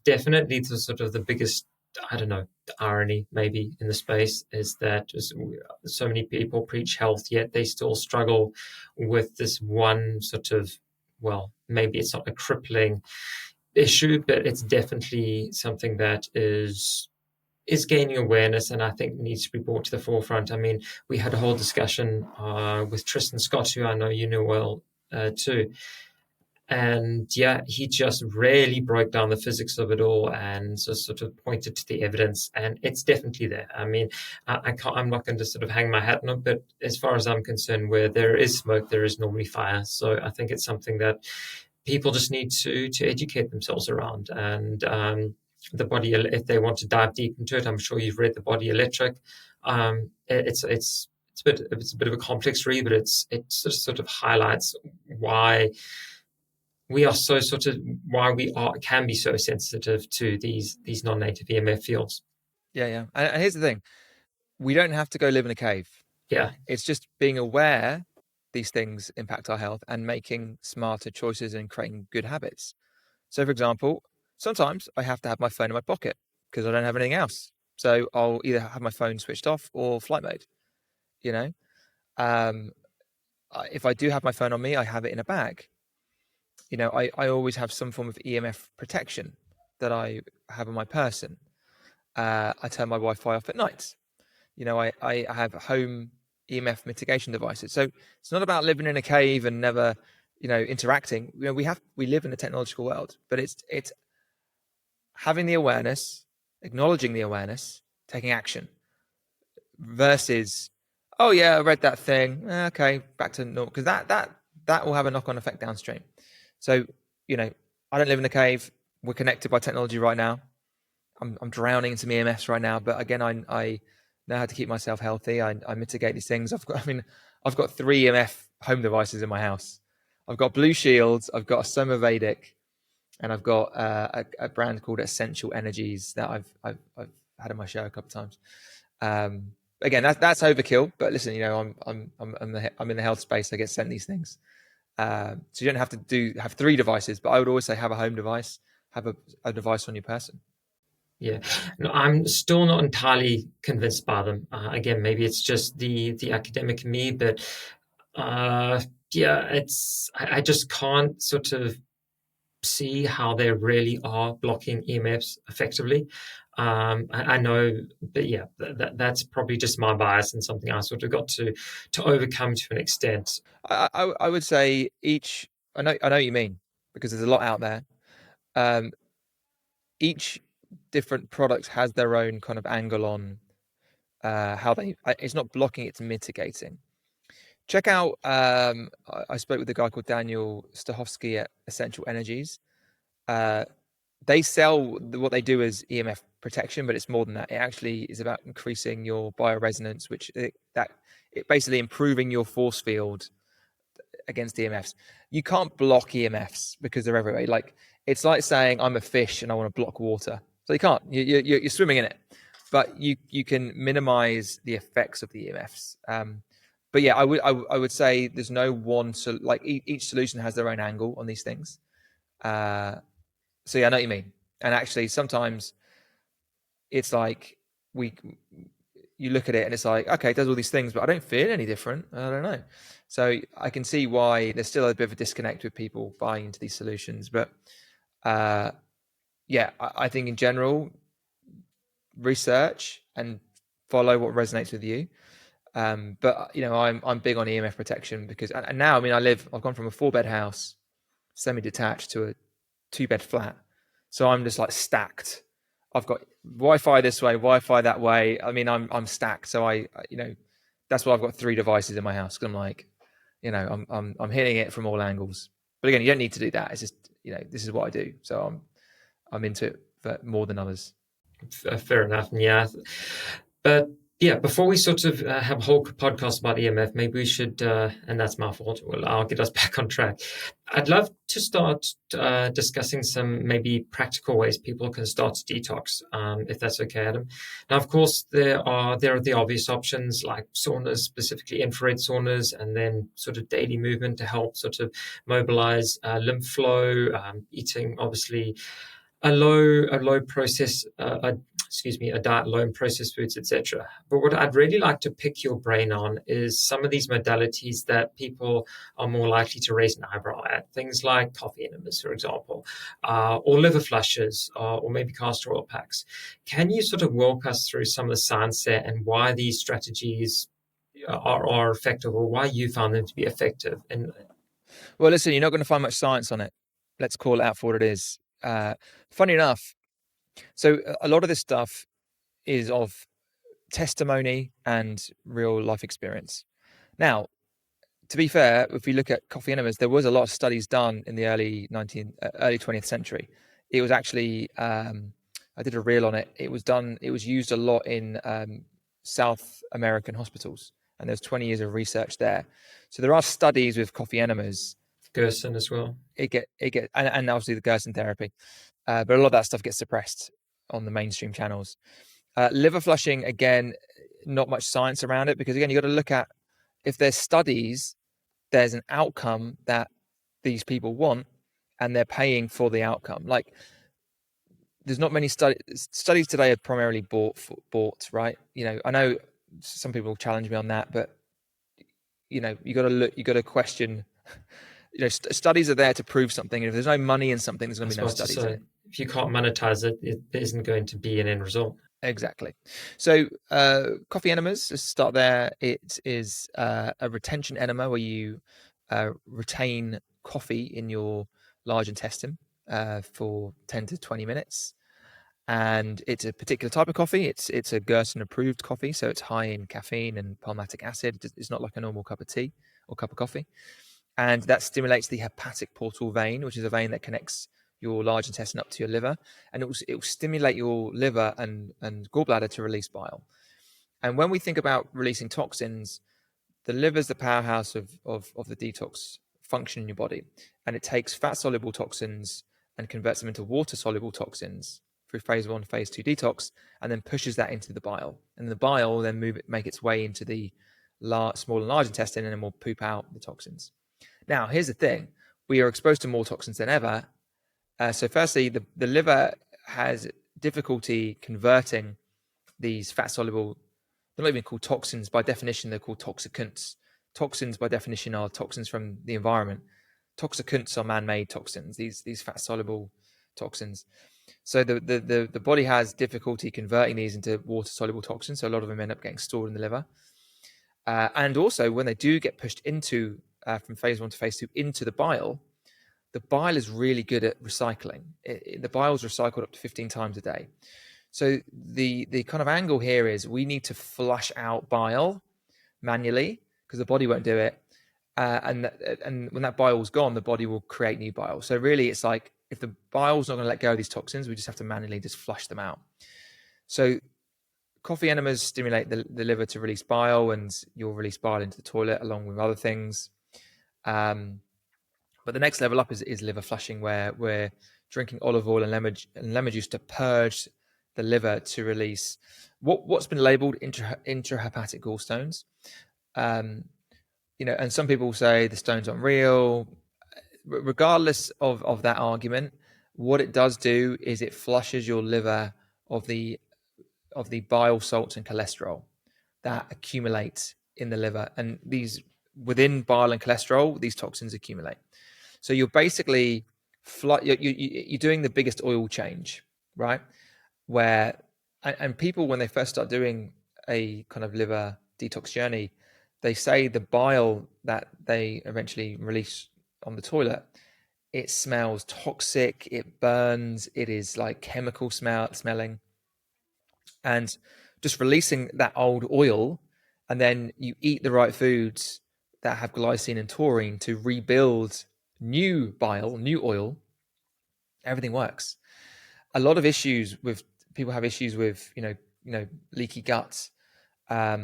definitely the biggest, I don't know, the irony maybe in the space is that so many people preach health, yet they still struggle with this one maybe it's not a crippling issue, but it's definitely something that is gaining awareness and I think needs to be brought to the forefront. I mean, we had a whole discussion with Tristan Scott, who I know you know well too. And yeah, he just really broke down the physics of it all and sort of pointed to the evidence, and it's definitely there. I mean, I'm not going to hang my hat on it, but as far as I'm concerned, where there is smoke, there is normally fire. So I think it's something that people just need to educate themselves around. And the body, if they want to dive deep into it, I'm sure you've read The Body Electric. It's it's a bit of a complex read, but it sort of highlights why we are so sort of why we are can be so sensitive to these non-native EMF fields. Yeah. And here's the thing: we don't have to go live in a cave. Yeah, It's just being aware these things impact our health and making smarter choices and creating good habits. So, for example, sometimes I have to have my phone in my pocket because I don't have anything else. So I'll either have my phone switched off or flight mode. You know, um, if I do have my phone on me, I have it in a bag. You know, I always have some form of EMF protection that I have on my person. I turn my Wi-Fi off at night. You know, I have home EMF mitigation devices. So it's not about living in a cave and never, interacting. You know, we live in a technological world, but it's having the awareness, acknowledging the awareness, taking action versus, oh yeah, I read that thing. Okay, back to normal, because that will have a knock-on effect downstream. So, I don't live in a cave. We're connected by technology right now. I'm drowning in some EMFs right now, but again, I know how to keep myself healthy. I mitigate these things. I've got 3 EMF home devices in my house. I've got Blue Shields, I've got a Soma Vedic, and I've got a brand called Essential Energies that I've had on my show a couple of times. Again, that's overkill, but listen, I'm in the health space. I get sent these things, so you don't have to have 3 devices. But I would always say have a home device, have a device on your person. yeah. No, I'm still not entirely convinced by them. Again, maybe it's just the academic in me, but yeah, I just can't sort of see how they really are blocking EMFs effectively. I know, but yeah, that's probably just my bias and something I sort of got to overcome to an extent. I would say each. I know what you mean, because there's a lot out there. Each different product has their own kind of angle on how they. It's not blocking; it's mitigating. Check out. I spoke with a guy called Daniel Stahovsky at Essential Energies. They sell what they do as EMF protection, but it's more than that. It actually is about increasing your bioresonance, which it basically improving your force field against EMFs. You can't block EMFs because they're everywhere. Like, it's like saying I'm a fish and I want to block water. So you can't. You're swimming in it, but you can minimize the effects of the EMFs. But yeah, I would say there's no one. So like each solution has their own angle on these things. So yeah, I know what you mean. And actually, sometimes it's like you look at it and it's like, okay, it does all these things, but I don't feel any different. I don't know. So I can see why there's still a bit of a disconnect with people buying into these solutions. But yeah, I think in general, research and follow what resonates with you. But I'm big on EMF protection because, and now, I mean, I've gone from a 4-bed house, semi-detached, to a 2-bed flat. So I'm just like stacked. I've got Wi-Fi this way, Wi-Fi that way. I mean, I'm stacked. So that's why I've got 3 devices in my house. Cause I'm like, I'm hitting it from all angles. But again, you don't need to do that. It's just, this is what I do. So I'm into it for more than others. Fair enough. Yeah, but yeah, before we sort of have a whole podcast about EMF, maybe we should, and that's my fault. Well, I'll get us back on track. I'd love to start discussing some maybe practical ways people can start to detox, if that's okay, Adam. Now, of course, there are the obvious options like saunas, specifically infrared saunas, and then sort of daily movement to help sort of mobilize lymph flow, eating obviously a low process a diet low in processed foods, etc. But what I'd really like to pick your brain on is some of these modalities that people are more likely to raise an eyebrow at, things like coffee enemas, for example, or liver flushes, or maybe castor oil packs. Can you sort of walk us through some of the science there and why these strategies are effective, or why you found them to be effective? And Well, listen, you're not going to find much science on it. Let's call it out for what it is. Funny enough, so a lot of this stuff is of testimony and real life experience. Now, to be fair, if we look at coffee enemas, there was a lot of studies done in the early 20th century. It was actually, I did a reel on it. It was used a lot in South American hospitals. and there's 20 years of research there. So there are studies with coffee enemas. Gerson as well. And obviously the Gerson therapy, but a lot of that stuff gets suppressed on the mainstream channels. Liver flushing, again, not much science around it, because again, you got to look at, if there's studies, there's an outcome that these people want, and they're paying for the outcome. Like, there's not many studies today are primarily bought, right? I know some people challenge me on that, but you got to look, you got to question. Studies are there to prove something, and if there's no money in something, there's going to be no studies in it. If you can't monetize it, there isn't going to be an end result. Exactly. So coffee enemas, let's start there. It is a retention enema where you retain coffee in your large intestine for 10 to 20 minutes. And it's a particular type of coffee. It's a Gerson approved coffee, so it's high in caffeine and palmitic acid. It's not like a normal cup of tea or cup of coffee. And that stimulates the hepatic portal vein, which is a vein that connects your large intestine up to your liver, and it will stimulate your liver and gallbladder to release bile. And when we think about releasing toxins, the liver is the powerhouse of the detox function in your body, and it takes fat soluble toxins and converts them into water soluble toxins through phase 1, phase 2 detox, and then pushes that into the bile. And the bile will then make its way into the small and large intestine, and then will poop out the toxins. Now, here's the thing. We are exposed to more toxins than ever. So firstly, the liver has difficulty converting these fat-soluble, they're not even called toxins. By definition, they're called toxicants. Toxins, by definition, are toxins from the environment. Toxicants are man-made toxins, these fat-soluble toxins. So the body has difficulty converting these into water-soluble toxins, so a lot of them end up getting stored in the liver. And also, when they do get pushed into from phase 1 to phase 2 into the bile is really good at recycling. The bile is recycled up to 15 times a day. So the kind of angle here is we need to flush out bile manually, because the body won't do it. And when that bile is gone, the body will create new bile. So really, it's like, if the bile's not going to let go of these toxins, we just have to manually just flush them out. So coffee enemas stimulate the liver to release bile, and you'll release bile into the toilet along with other things. But the next level up is liver flushing, where we're drinking olive oil and lemon juice to purge the liver to release what's been labeled intrahepatic gallstones. And some people say the stones aren't real. Regardless of that argument, what it does do is it flushes your liver of the bile salts and cholesterol that accumulate in the liver, and within bile and cholesterol, these toxins accumulate. So you're basically you're doing the biggest oil change, right? And people, when they first start doing a kind of liver detox journey, they say the bile that they eventually release on the toilet, it smells toxic, it burns, it is like chemical smelling. And just releasing that old oil, and then you eat the right foods that have glycine and taurine to rebuild new bile, new oil, everything works. A lot of issues with people have issues with, leaky guts. A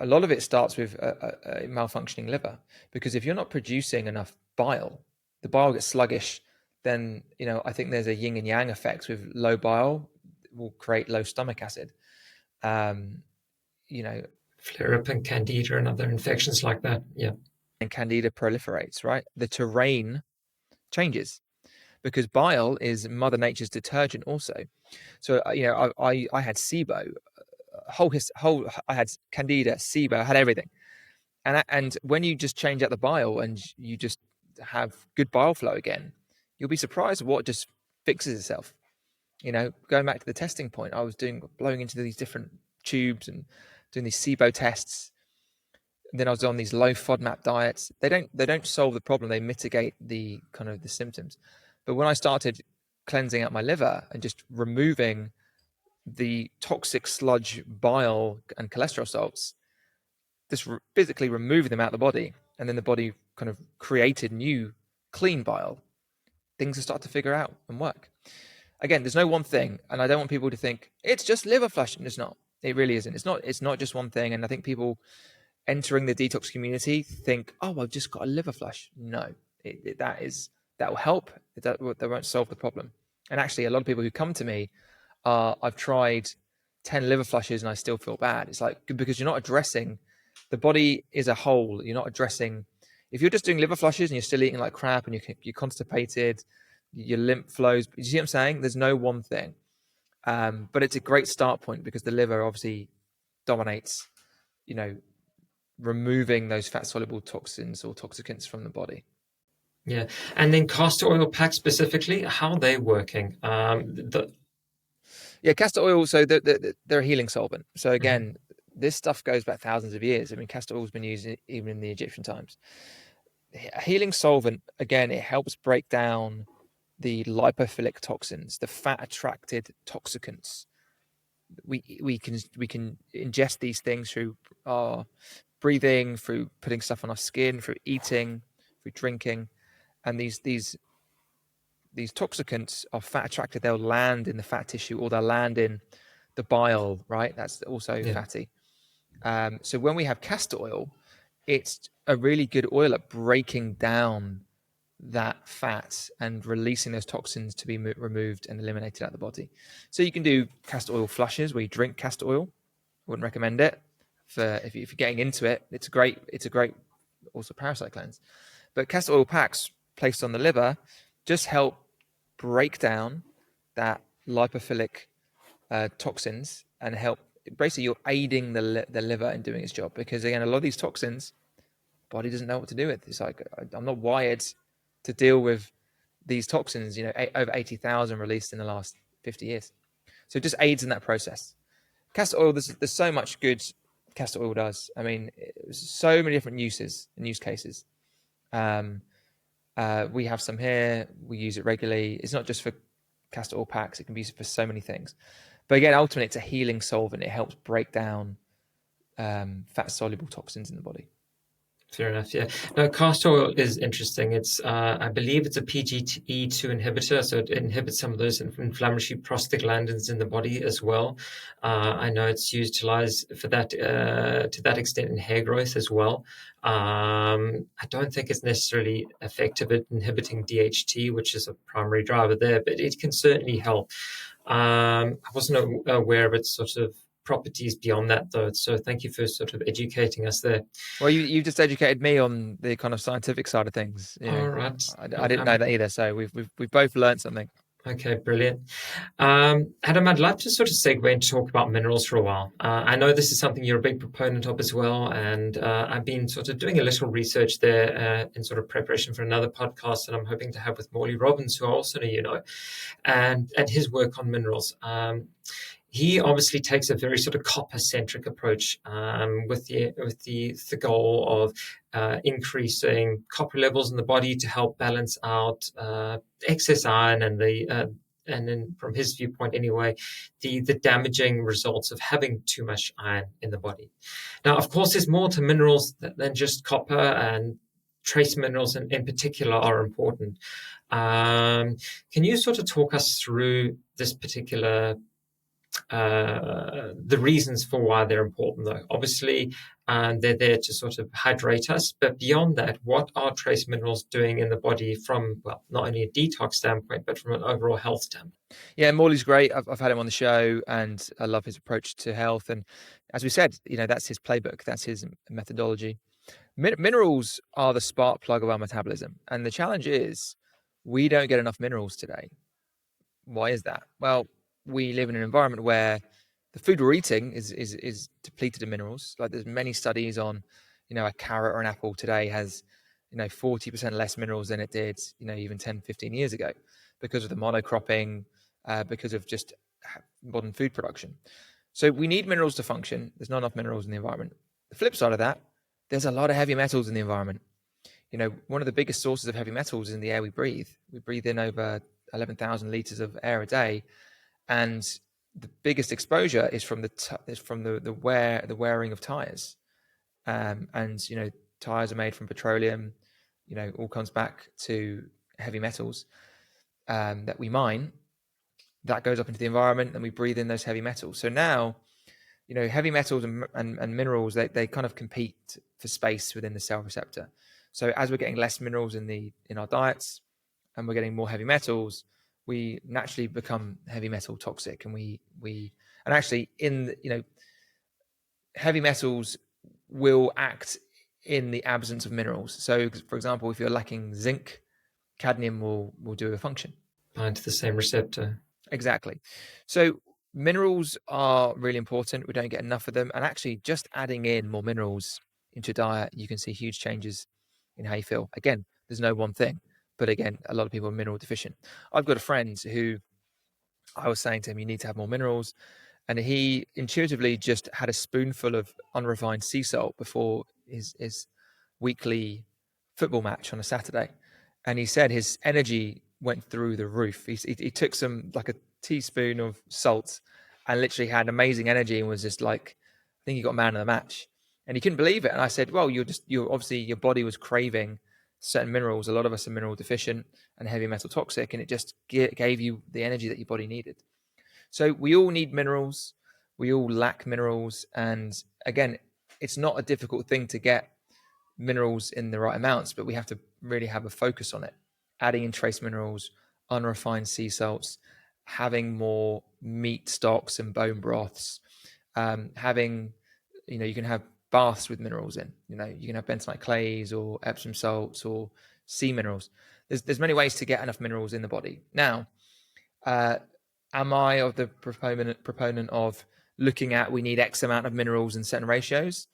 lot of it starts with a malfunctioning liver, because if you're not producing enough bile, the bile gets sluggish. Then, I think there's a yin and yang effect. With low bile will create low stomach acid. Flare-up and candida and other infections like that. Yeah. And candida proliferates, right? The terrain changes, because bile is Mother Nature's detergent also. So, I had SIBO, I had candida, SIBO, I had everything. And when you just change out the bile and you just have good bile flow again, you'll be surprised what just fixes itself. Going back to the testing point, I was blowing into these different tubes and doing these SIBO tests. And then I was on these low FODMAP diets. They don't solve the problem. They mitigate the kind of the symptoms. But when I started cleansing out my liver and just removing the toxic sludge, bile and cholesterol salts, just physically removing them out of the body, and then the body kind of created new clean bile, things will start to figure out and work. Again, there's no one thing, and I don't want people to think it's just liver flushing. It's not. It really isn't. It's not just one thing. And I think people, entering the detox community think, oh, I've just got a liver flush. No, that will help. That won't solve the problem. And actually, a lot of people who come to me are, I've tried 10 liver flushes and I still feel bad. It's like, because you're not addressing the body is a whole. You're not addressing, if you're just doing liver flushes and you're still eating like crap and you're constipated, your lymph flows. You see what I'm saying? There's no one thing. But it's a great start point because the liver obviously dominates, you know, removing those fat soluble toxins or toxicants from the body. Yeah. And then castor oil packs specifically, how are they working? Yeah, castor oil. So they're a healing solvent. So Mhm. again, this stuff goes back thousands of years. I mean, castor oil's been used even in the Egyptian times. A healing solvent, again, it helps break down the lipophilic toxins, the fat attracted toxicants. We can ingest these things through our breathing, through putting stuff on our skin, through eating, through drinking, and these toxicants are fat attracted. They'll land in the fat tissue or they'll land in the bile, right? That's also Yeah. fatty. So when we have castor oil, it's a really good oil at breaking down that fat and releasing those toxins to be removed and eliminated out of the body. So you can do castor oil flushes where you drink castor oil. I wouldn't recommend it for if you're getting into it. It's a great also parasite cleanse. But castor oil packs placed on the liver just help break down that lipophilic toxins and help. Basically, you're aiding the liver in doing its job because again, a lot of these toxins, body doesn't know what to do with. It's like I'm not wired to deal with these toxins. You know, over 80,000 released in the last 50 years. So it just aids in that process. Castor oil, there's so much good castor oil does. I mean, so many different uses and use cases. Um, we have some here. We use it regularly. It's not just for castor oil packs. It can be used for so many things. But again, ultimately, it's a healing solvent. It helps break down fat soluble toxins in the body. Fair enough. Yeah. No, castor oil is interesting. I believe it's a PGE2 inhibitor, so it inhibits some of those inflammatory prostaglandins in the body as well. I know it's utilized for that to that extent in hair growth as well. I don't think it's necessarily effective at inhibiting DHT, which is a primary driver there, but it can certainly help. I wasn't aware of its sort of properties beyond that, though. So thank you for sort of educating us there. Well, you just educated me on the kind of scientific side of things. You know, All right. I didn't know that either. So we've both learned something. Okay, brilliant. Adam, I'd like to sort of segue and talk about minerals for a while. I know this is something you're a big proponent of as well, and I've been sort of doing a little research there in sort of preparation for another podcast that I'm hoping to have with Morley Robbins, who I also know you know, and his work on minerals. He obviously takes a very sort of copper-centric approach with the goal of increasing copper levels in the body to help balance out excess iron and then from his viewpoint anyway, the damaging results of having too much iron in the body. Now, of course, there's more to minerals than just copper, and trace minerals in particular are important. Can you sort of talk us through this particular the reasons for why they're important, though? Obviously, they're there to sort of hydrate us, but beyond that, what are trace minerals doing in the body from, well, not only a detox standpoint, but from an overall health standpoint? Yeah, Morley's great. I've had him on the show, and I love his approach to health. And as we said, you know, that's his playbook. That's his methodology. Minerals are the spark plug of our metabolism, and the challenge is we don't get enough minerals today. Why is that? Well, we live in an environment where the food we're eating is depleted in minerals. Like there's many studies on, you know, a carrot or an apple today has, you know, 40% less minerals than it did, you know, even 10, 15 years ago because of the monocropping, because of just modern food production. So we need minerals to function. There's not enough minerals in the environment. The flip side of that, there's a lot of heavy metals in the environment. You know, one of the biggest sources of heavy metals is in the air we breathe. We breathe in over 11,000 liters of air a day, and the biggest exposure is from the wearing of tires. And you know, tires are made from petroleum. You know, all comes back to heavy metals that we mine. That goes up into the environment, and we breathe in those heavy metals. So now, heavy metals and minerals, they kind of compete for space within the cell receptor. So as we're getting less minerals in our diets and we're getting more heavy metals, we naturally become heavy metal toxic, and and actually heavy metals will act in the absence of minerals. So for example, if you're lacking zinc, cadmium will do a function. Bind to the same receptor. Exactly. So minerals are really important. We don't get enough of them. And actually, just adding in more minerals into your diet, you can see huge changes in how you feel. Again, there's no one thing. But again, a lot of people are mineral deficient. I've got a friend who I was saying to him, you need to have more minerals. And he intuitively just had a spoonful of unrefined sea salt before his weekly football match on a Saturday. And he said his energy went through the roof. He took like a teaspoon of salt and literally had amazing energy and was just like, I think he got man of the match. And he couldn't believe it. And I said, well, you're obviously, your body was craving certain minerals. A lot of us are mineral deficient and heavy metal toxic, and it just gave you the energy that your body needed. So we all need minerals. We all lack minerals. And again, it's not a difficult thing to get minerals in the right amounts, but we have to really have a focus on it. Adding in trace minerals, unrefined sea salts, having more meat stocks and bone broths, having, you can have baths with minerals in. You can have bentonite clays or Epsom salts or sea minerals. There's many ways to get enough minerals in the body. Now, am I of the proponent of looking at we need X amount of minerals in certain ratios?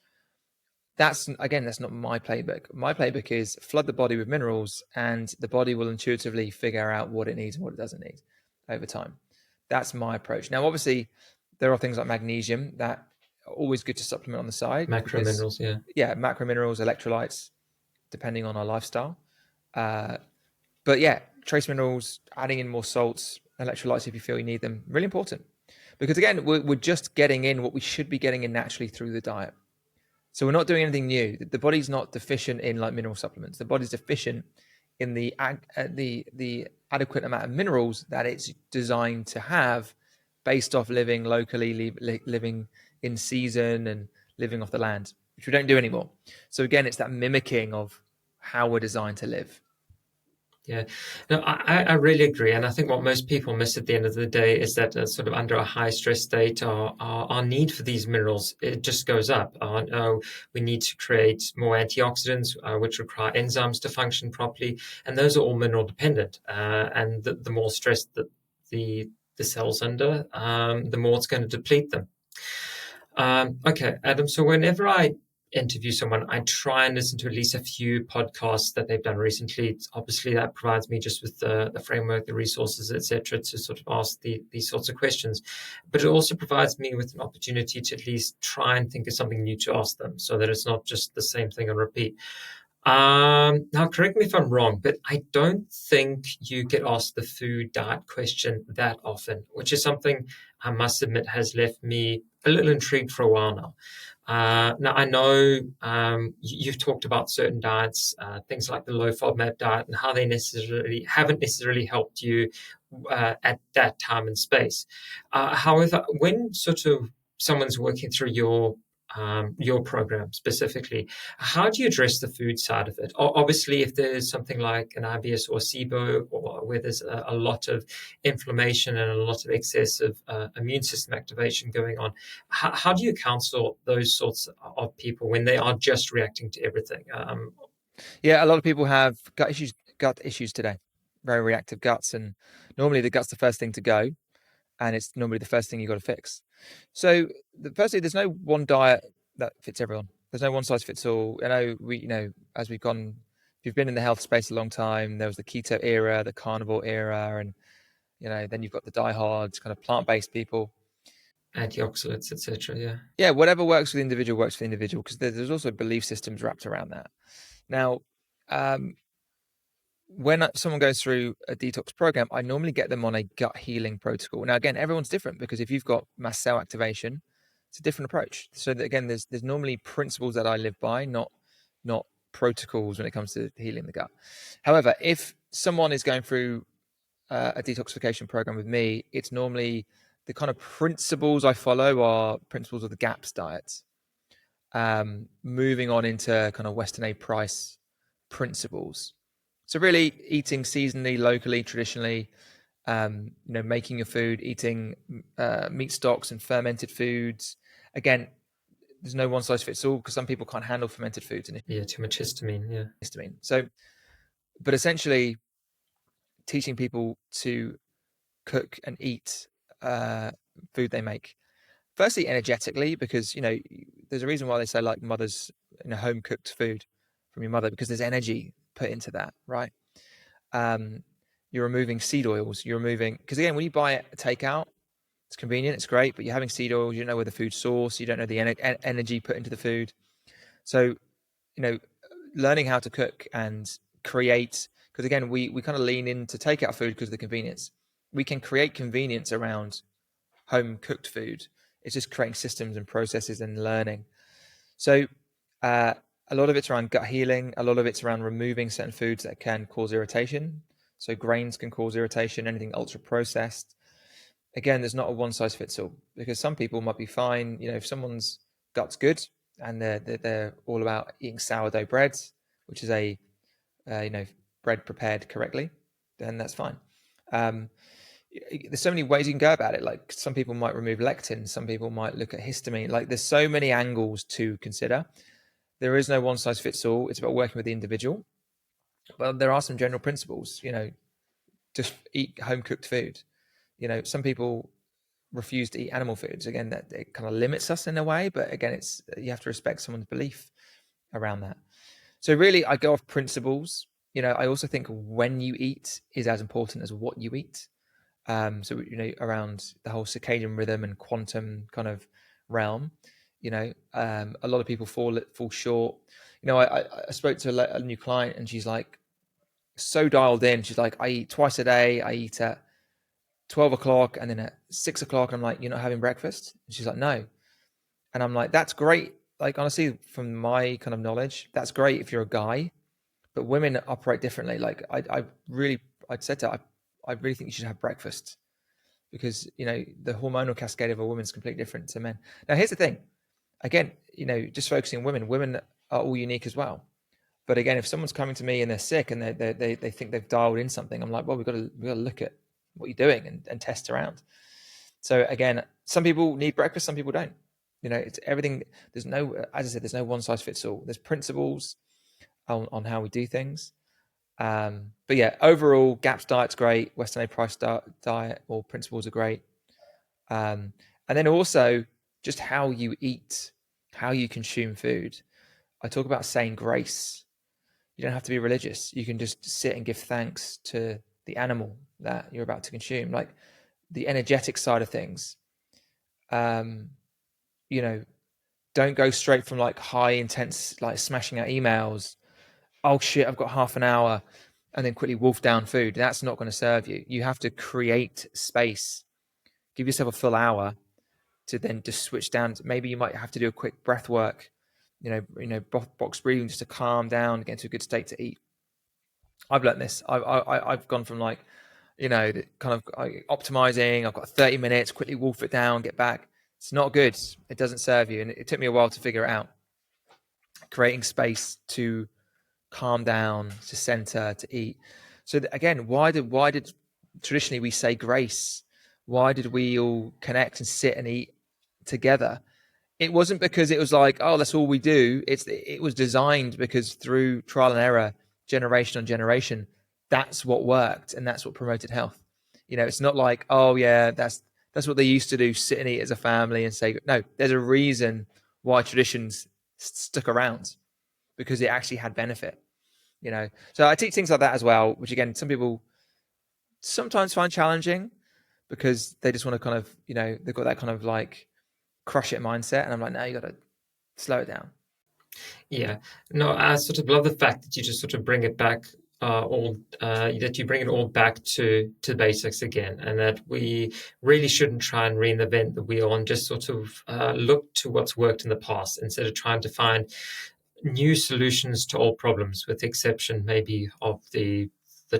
That's not my playbook. My playbook is flood the body with minerals, and the body will intuitively figure out what it needs and what it doesn't need over time. That's my approach. Now, obviously, there are things like magnesium that are always good to supplement on the side. Macro Because, minerals, yeah. yeah, macro minerals, electrolytes, depending on our lifestyle. But yeah, trace minerals, adding in more salts, electrolytes if you feel you need them, really important. Because again, we're just getting in what we should be getting in naturally through the diet. So we're not doing anything new. The body's not deficient in like mineral supplements. The body's deficient in the adequate amount of minerals that it's designed to have based off living locally, living in season and living off the land, which we don't do anymore. So again, it's that mimicking of how we're designed to live. Yeah, no, I really agree. And I think what most people miss at the end of the day is that sort of under a high stress state, our need for these minerals, it just goes up. We need to create more antioxidants, which require enzymes to function properly. And those are all mineral dependent. And the more stress that the cell's under, the more it's going to deplete them. Okay, Adam. So whenever I interview someone, I try and listen to at least a few podcasts that they've done recently. Obviously, that provides me just with the framework, the resources, etc., to sort of ask these sorts of questions. But it also provides me with an opportunity to at least try and think of something new to ask them, so that it's not just the same thing on repeat. Now, correct me if I'm wrong, but I don't think you get asked the food diet question that often, which is something I must admit has left me a little intrigued for a while now. Now, I know you've talked about certain diets, things like the low FODMAP diet, and how they haven't necessarily helped you at that time and space. However, when sort of someone's working through your program specifically, how do you address the food side of it? Obviously, if there's something like an IBS or SIBO, or where there's a lot of inflammation and a lot of excessive immune system activation going on, how do you counsel those sorts of people when they are just reacting to everything? Yeah, a lot of people have gut issues today, very reactive guts, and normally the gut's the first thing to go, and it's normally the first thing you've got to fix. So, firstly, there's no one diet that fits everyone. There's no one size fits all. I know as we've gone, if you've been in the health space a long time, there was the keto era, the carnivore era, and then you've got the diehards, kind of plant-based people. Antioxidants, etc. Yeah. Yeah, whatever works for the individual works for the individual, because there's also belief systems wrapped around that. Now, when someone goes through a detox program, I normally get them on a gut healing protocol. Now, again, everyone's different, because if you've got mast cell activation, it's a different approach. So that, again, there's normally principles that I live by, not protocols when it comes to healing the gut. However, if someone is going through a detoxification program with me, it's normally the kind of principles I follow are principles of the GAPS diet. Moving on into kind of Western A price principles. So really eating seasonally, locally, traditionally, making your food, eating meat stocks and fermented foods. Again, there's no one size fits all because some people can't handle fermented foods and Yeah, too much histamine. Yeah. histamine. So, but essentially teaching people to cook and eat food they make. Firstly, energetically, because there's a reason why they say like mothers home cooked food from your mother, because there's energy put into that, right? You're removing seed oils. You're removing, because again, when you buy it takeout, it's convenient, it's great, but you're having seed oils. You don't know where the food's sourced. You don't know the energy put into the food. So learning how to cook and create, because again, we kind of lean into takeout food because of the convenience. We can create convenience around home cooked food. It's just creating systems and processes and learning. So a lot of it's around gut healing. A lot of it's around removing certain foods that can cause irritation. So grains can cause irritation, anything ultra processed. Again, there's not a one size fits all, because some people might be fine. If someone's gut's good and they're all about eating sourdough breads, which is a bread prepared correctly, then that's fine. There's so many ways you can go about it. Like some people might remove lectin, some people might look at histamine. Like there's so many angles to consider. There is no one size fits all. It's about working with the individual. But there are some general principles. Just eat home cooked food. Some people refuse to eat animal foods. Again, that it kind of limits us in a way. But again, you have to respect someone's belief around that. So really, I go off principles. I also think when you eat is as important as what you eat. So around the whole circadian rhythm and quantum kind of realm, a lot of people fall short. I spoke to a new client and she's like so dialed in. She's like, I eat twice a day. I eat at 12 o'clock and then at 6 o'clock. I'm like, you're not having breakfast? And she's like, no. And I'm like, that's great. Like, honestly, from my kind of knowledge, that's great if you're a guy, but women operate differently. Like I'd said to her, I really think you should have breakfast, because the hormonal cascade of a woman is completely different to men. Now here's the thing, again, just focusing on women are all unique as well. But again, if someone's coming to me and they're sick and they think they've dialed in something, I'm like, well, we've got to look at what you're doing and test around. So again, some people need breakfast, some people don't. It's everything. There's no, as I said, there's no one size fits all. There's principles on how we do things. But yeah, overall, GAPS diet's great. Western A price diet or principles are great. And then also just how you eat, how you consume food. I talk about saying grace. You don't have to be religious. You can just sit and give thanks to the animal that you're about to consume. Like the energetic side of things. Don't go straight from like high intense, like smashing out emails. Oh shit, I've got half an hour, and then quickly wolf down food. That's not going to serve you. You have to create space. Give yourself a full hour to then just switch down. Maybe you might have to do a quick breath work, box breathing just to calm down, get into a good state to eat. I've learned this. I've gone from like, kind of optimizing. I've got 30 minutes, quickly wolf it down, get back. It's not good. It doesn't serve you. And it took me a while to figure it out. Creating space to calm down, to center, to eat. So again, why did traditionally we say grace? Why did we all connect and sit and eat together? It wasn't because it was like, oh, that's all we do. It was designed because through trial and error, generation on generation, that's what worked and that's what promoted health. It's not like, oh yeah, that's what they used to do, sit and eat as a family and say, no, there's a reason why traditions stuck around, because it actually had benefit. So I teach things like that as well, which again, some people sometimes find challenging because they just want to kind of, they've got that kind of like crush it mindset. And I'm like, no, you got to slow it down. Yeah. No, I sort of love the fact that you just sort of bring it back that you bring it all back to basics again, and that we really shouldn't try and reinvent the wheel and just sort of look to what's worked in the past instead of trying to find new solutions to old problems, with the exception maybe of the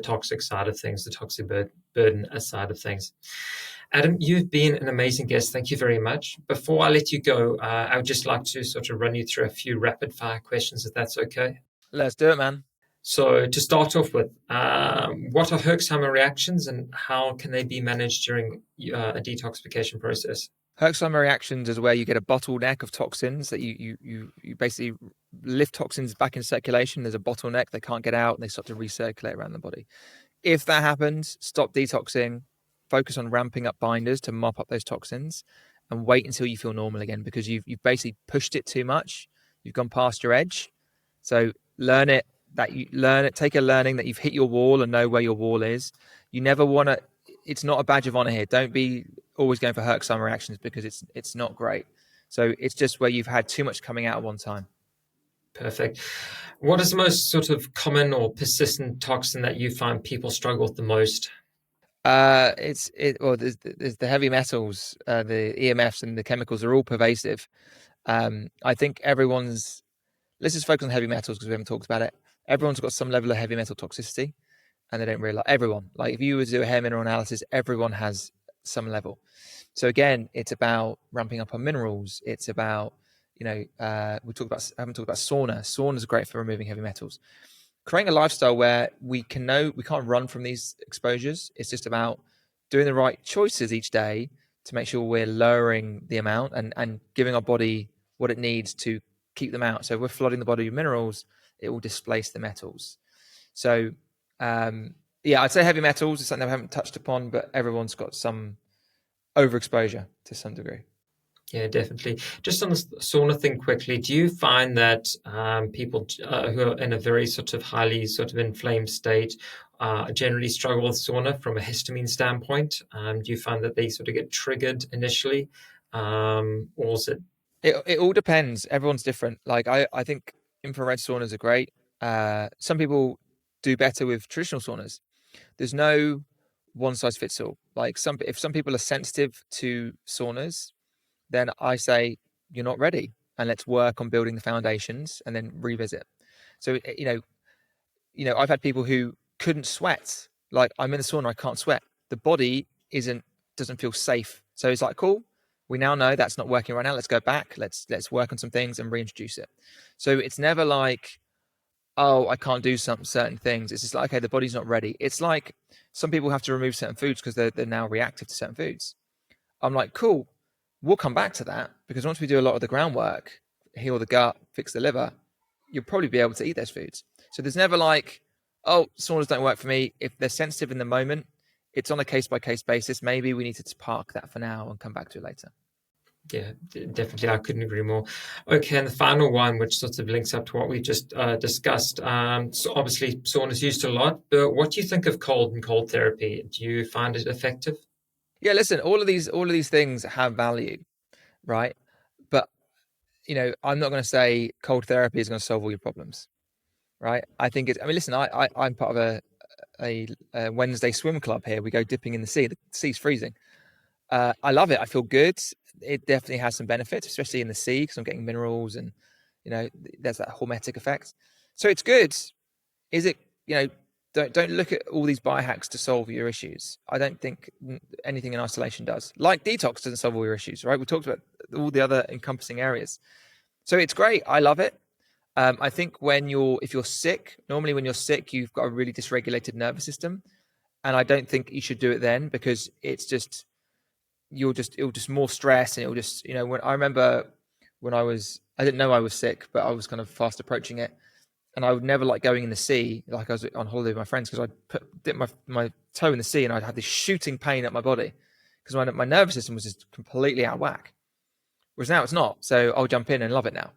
toxic side of things, the toxic burden side of things. Adam, you've been an amazing guest. Thank you very much. Before I let you go, I would just like to sort of run you through a few rapid fire questions, if that's okay. Let's do it, man. So, to start off with, what are herxiemer reactions and how can they be managed during a detoxification process? Herxheimer reactions is where you get a bottleneck of toxins that you basically lift toxins back in circulation. There's a bottleneck, they can't get out, and they start to recirculate around the body. If that happens, stop detoxing, focus on ramping up binders to mop up those toxins, and wait until you feel normal again, because you've basically pushed it too much. You've gone past your edge. So take a learning that you've hit your wall and know where your wall is. You never want to. It's not a badge of honor here. Don't be always going for herxheimer reactions, because it's not great. So it's just where you've had too much coming out at one time. Perfect. What is the most sort of common or persistent toxin that you find people struggle with the most? Well, there's the heavy metals, the EMFs and the chemicals are all pervasive. I think let's just focus on heavy metals because we haven't talked about it. Everyone's got some level of heavy metal toxicity, and they don't realize. Everyone, like if you were to do a hair mineral analysis, everyone has some level. So again, it's about ramping up on minerals. It's about, I haven't talked about sauna. Sauna is great for removing heavy metals. Creating a lifestyle where we can't run from these exposures. It's just about doing the right choices each day to make sure we're lowering the amount and giving our body what it needs to keep them out. So if we're flooding the body with minerals, it will displace the metals. So I'd say heavy metals is something I haven't touched upon, but everyone's got some overexposure to some degree. Yeah, definitely. Just on the sauna thing quickly, do you find that people who are in a very sort of highly sort of inflamed state generally struggle with sauna from a histamine standpoint? Do you find that they sort of get triggered initially? Or is it? It all depends. Everyone's different. Like I think infrared saunas are great. Some people do better with traditional saunas. There's no one size fits all. Like if some people are sensitive to saunas, then I say you're not ready, and let's work on building the foundations and then revisit. So I've had people who couldn't sweat. Like I'm in the sauna, I can't sweat. The body doesn't feel safe. So it's like, cool. We now know that's not working right now. Let's go back. Let's work on some things and reintroduce it. So it's never like, oh, I can't do some certain things. It's just like, okay, the body's not ready. It's like some people have to remove certain foods because they're now reactive to certain foods. I'm like, cool. We'll come back to that, because once we do a lot of the groundwork, heal the gut, fix the liver, you'll probably be able to eat those foods. So there's never like, oh, saunas don't work for me. If they're sensitive in the moment, it's on a case-by-case basis. Maybe we need to park that for now and come back to it later. Yeah, definitely. I couldn't agree more. Okay, and the final one, which sort of links up to what we just discussed. So obviously, sauna is used a lot, but what do you think of cold and cold therapy? Do you find it effective? Yeah, listen, all of these things have value, right? But I'm not going to say cold therapy is going to solve all your problems, right? I think it's. I mean, listen, I'm part of a Wednesday swim club here. We go dipping in the sea. The sea's freezing. I love it. I feel good. It definitely has some benefits, especially in the sea, because I'm getting minerals and there's that hormetic effect. So it's good. Is it? Don't look at all these biohacks to solve your issues. I don't think anything in isolation does. Like detox doesn't solve all your issues, right? We talked about all the other encompassing areas. So it's great. I love it. I think if you're sick, normally when you're sick, you've got a really dysregulated nervous system, and I don't think you should do it then, because it'll just more stress, and it'll just when I remember when I didn't know I was sick, but I was kind of fast approaching it, and I would never like going in the sea. Like I was on holiday with my friends, because I'd dip my toe in the sea and I'd have this shooting pain at my body because my nervous system was just completely out of whack. Whereas now it's not. So I'll jump in and love it now.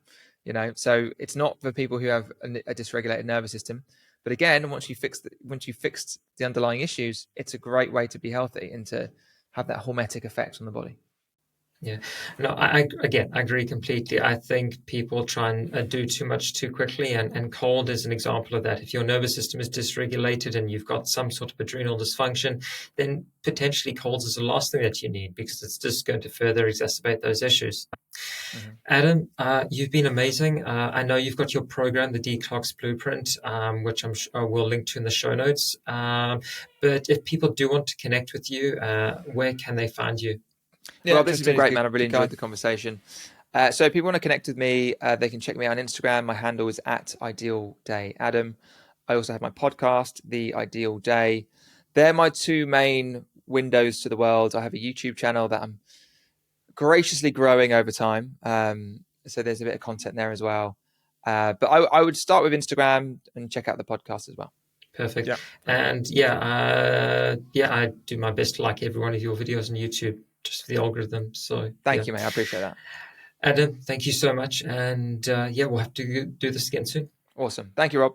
So it's not for people who have a dysregulated nervous system. But again, once you fixed the underlying issues, it's a great way to be healthy and to have that hormetic effect on the body. Yeah. No, again, I agree completely. I think people try and do too much too quickly, and cold is an example of that. If your nervous system is dysregulated and you've got some sort of adrenal dysfunction, then potentially colds is the last thing that you need, because it's just going to further exacerbate those issues. Mm-hmm. Adam, you've been amazing. I know you've got your program, the Detox Blueprint, which I will link to in the show notes. But if people do want to connect with you, where can they find you? Yeah, Rob, this has been great, good, man. I've really good guy. enjoyed the conversation. So if people want to connect with me, they can check me out on Instagram. My handle is at Ideal Day Adam. I also have my podcast, The Ideal Day. They're my two main windows to the world. I have a YouTube channel that I'm graciously growing over time. So there's a bit of content there as well. But I would start with Instagram and check out the podcast as well. Perfect. Yeah. And I do my best to like every one of your videos on YouTube, just for the algorithm. So Thank you, mate. I appreciate that. Adam, thank you so much. And we'll have to do this again soon. Awesome. Thank you, Rob.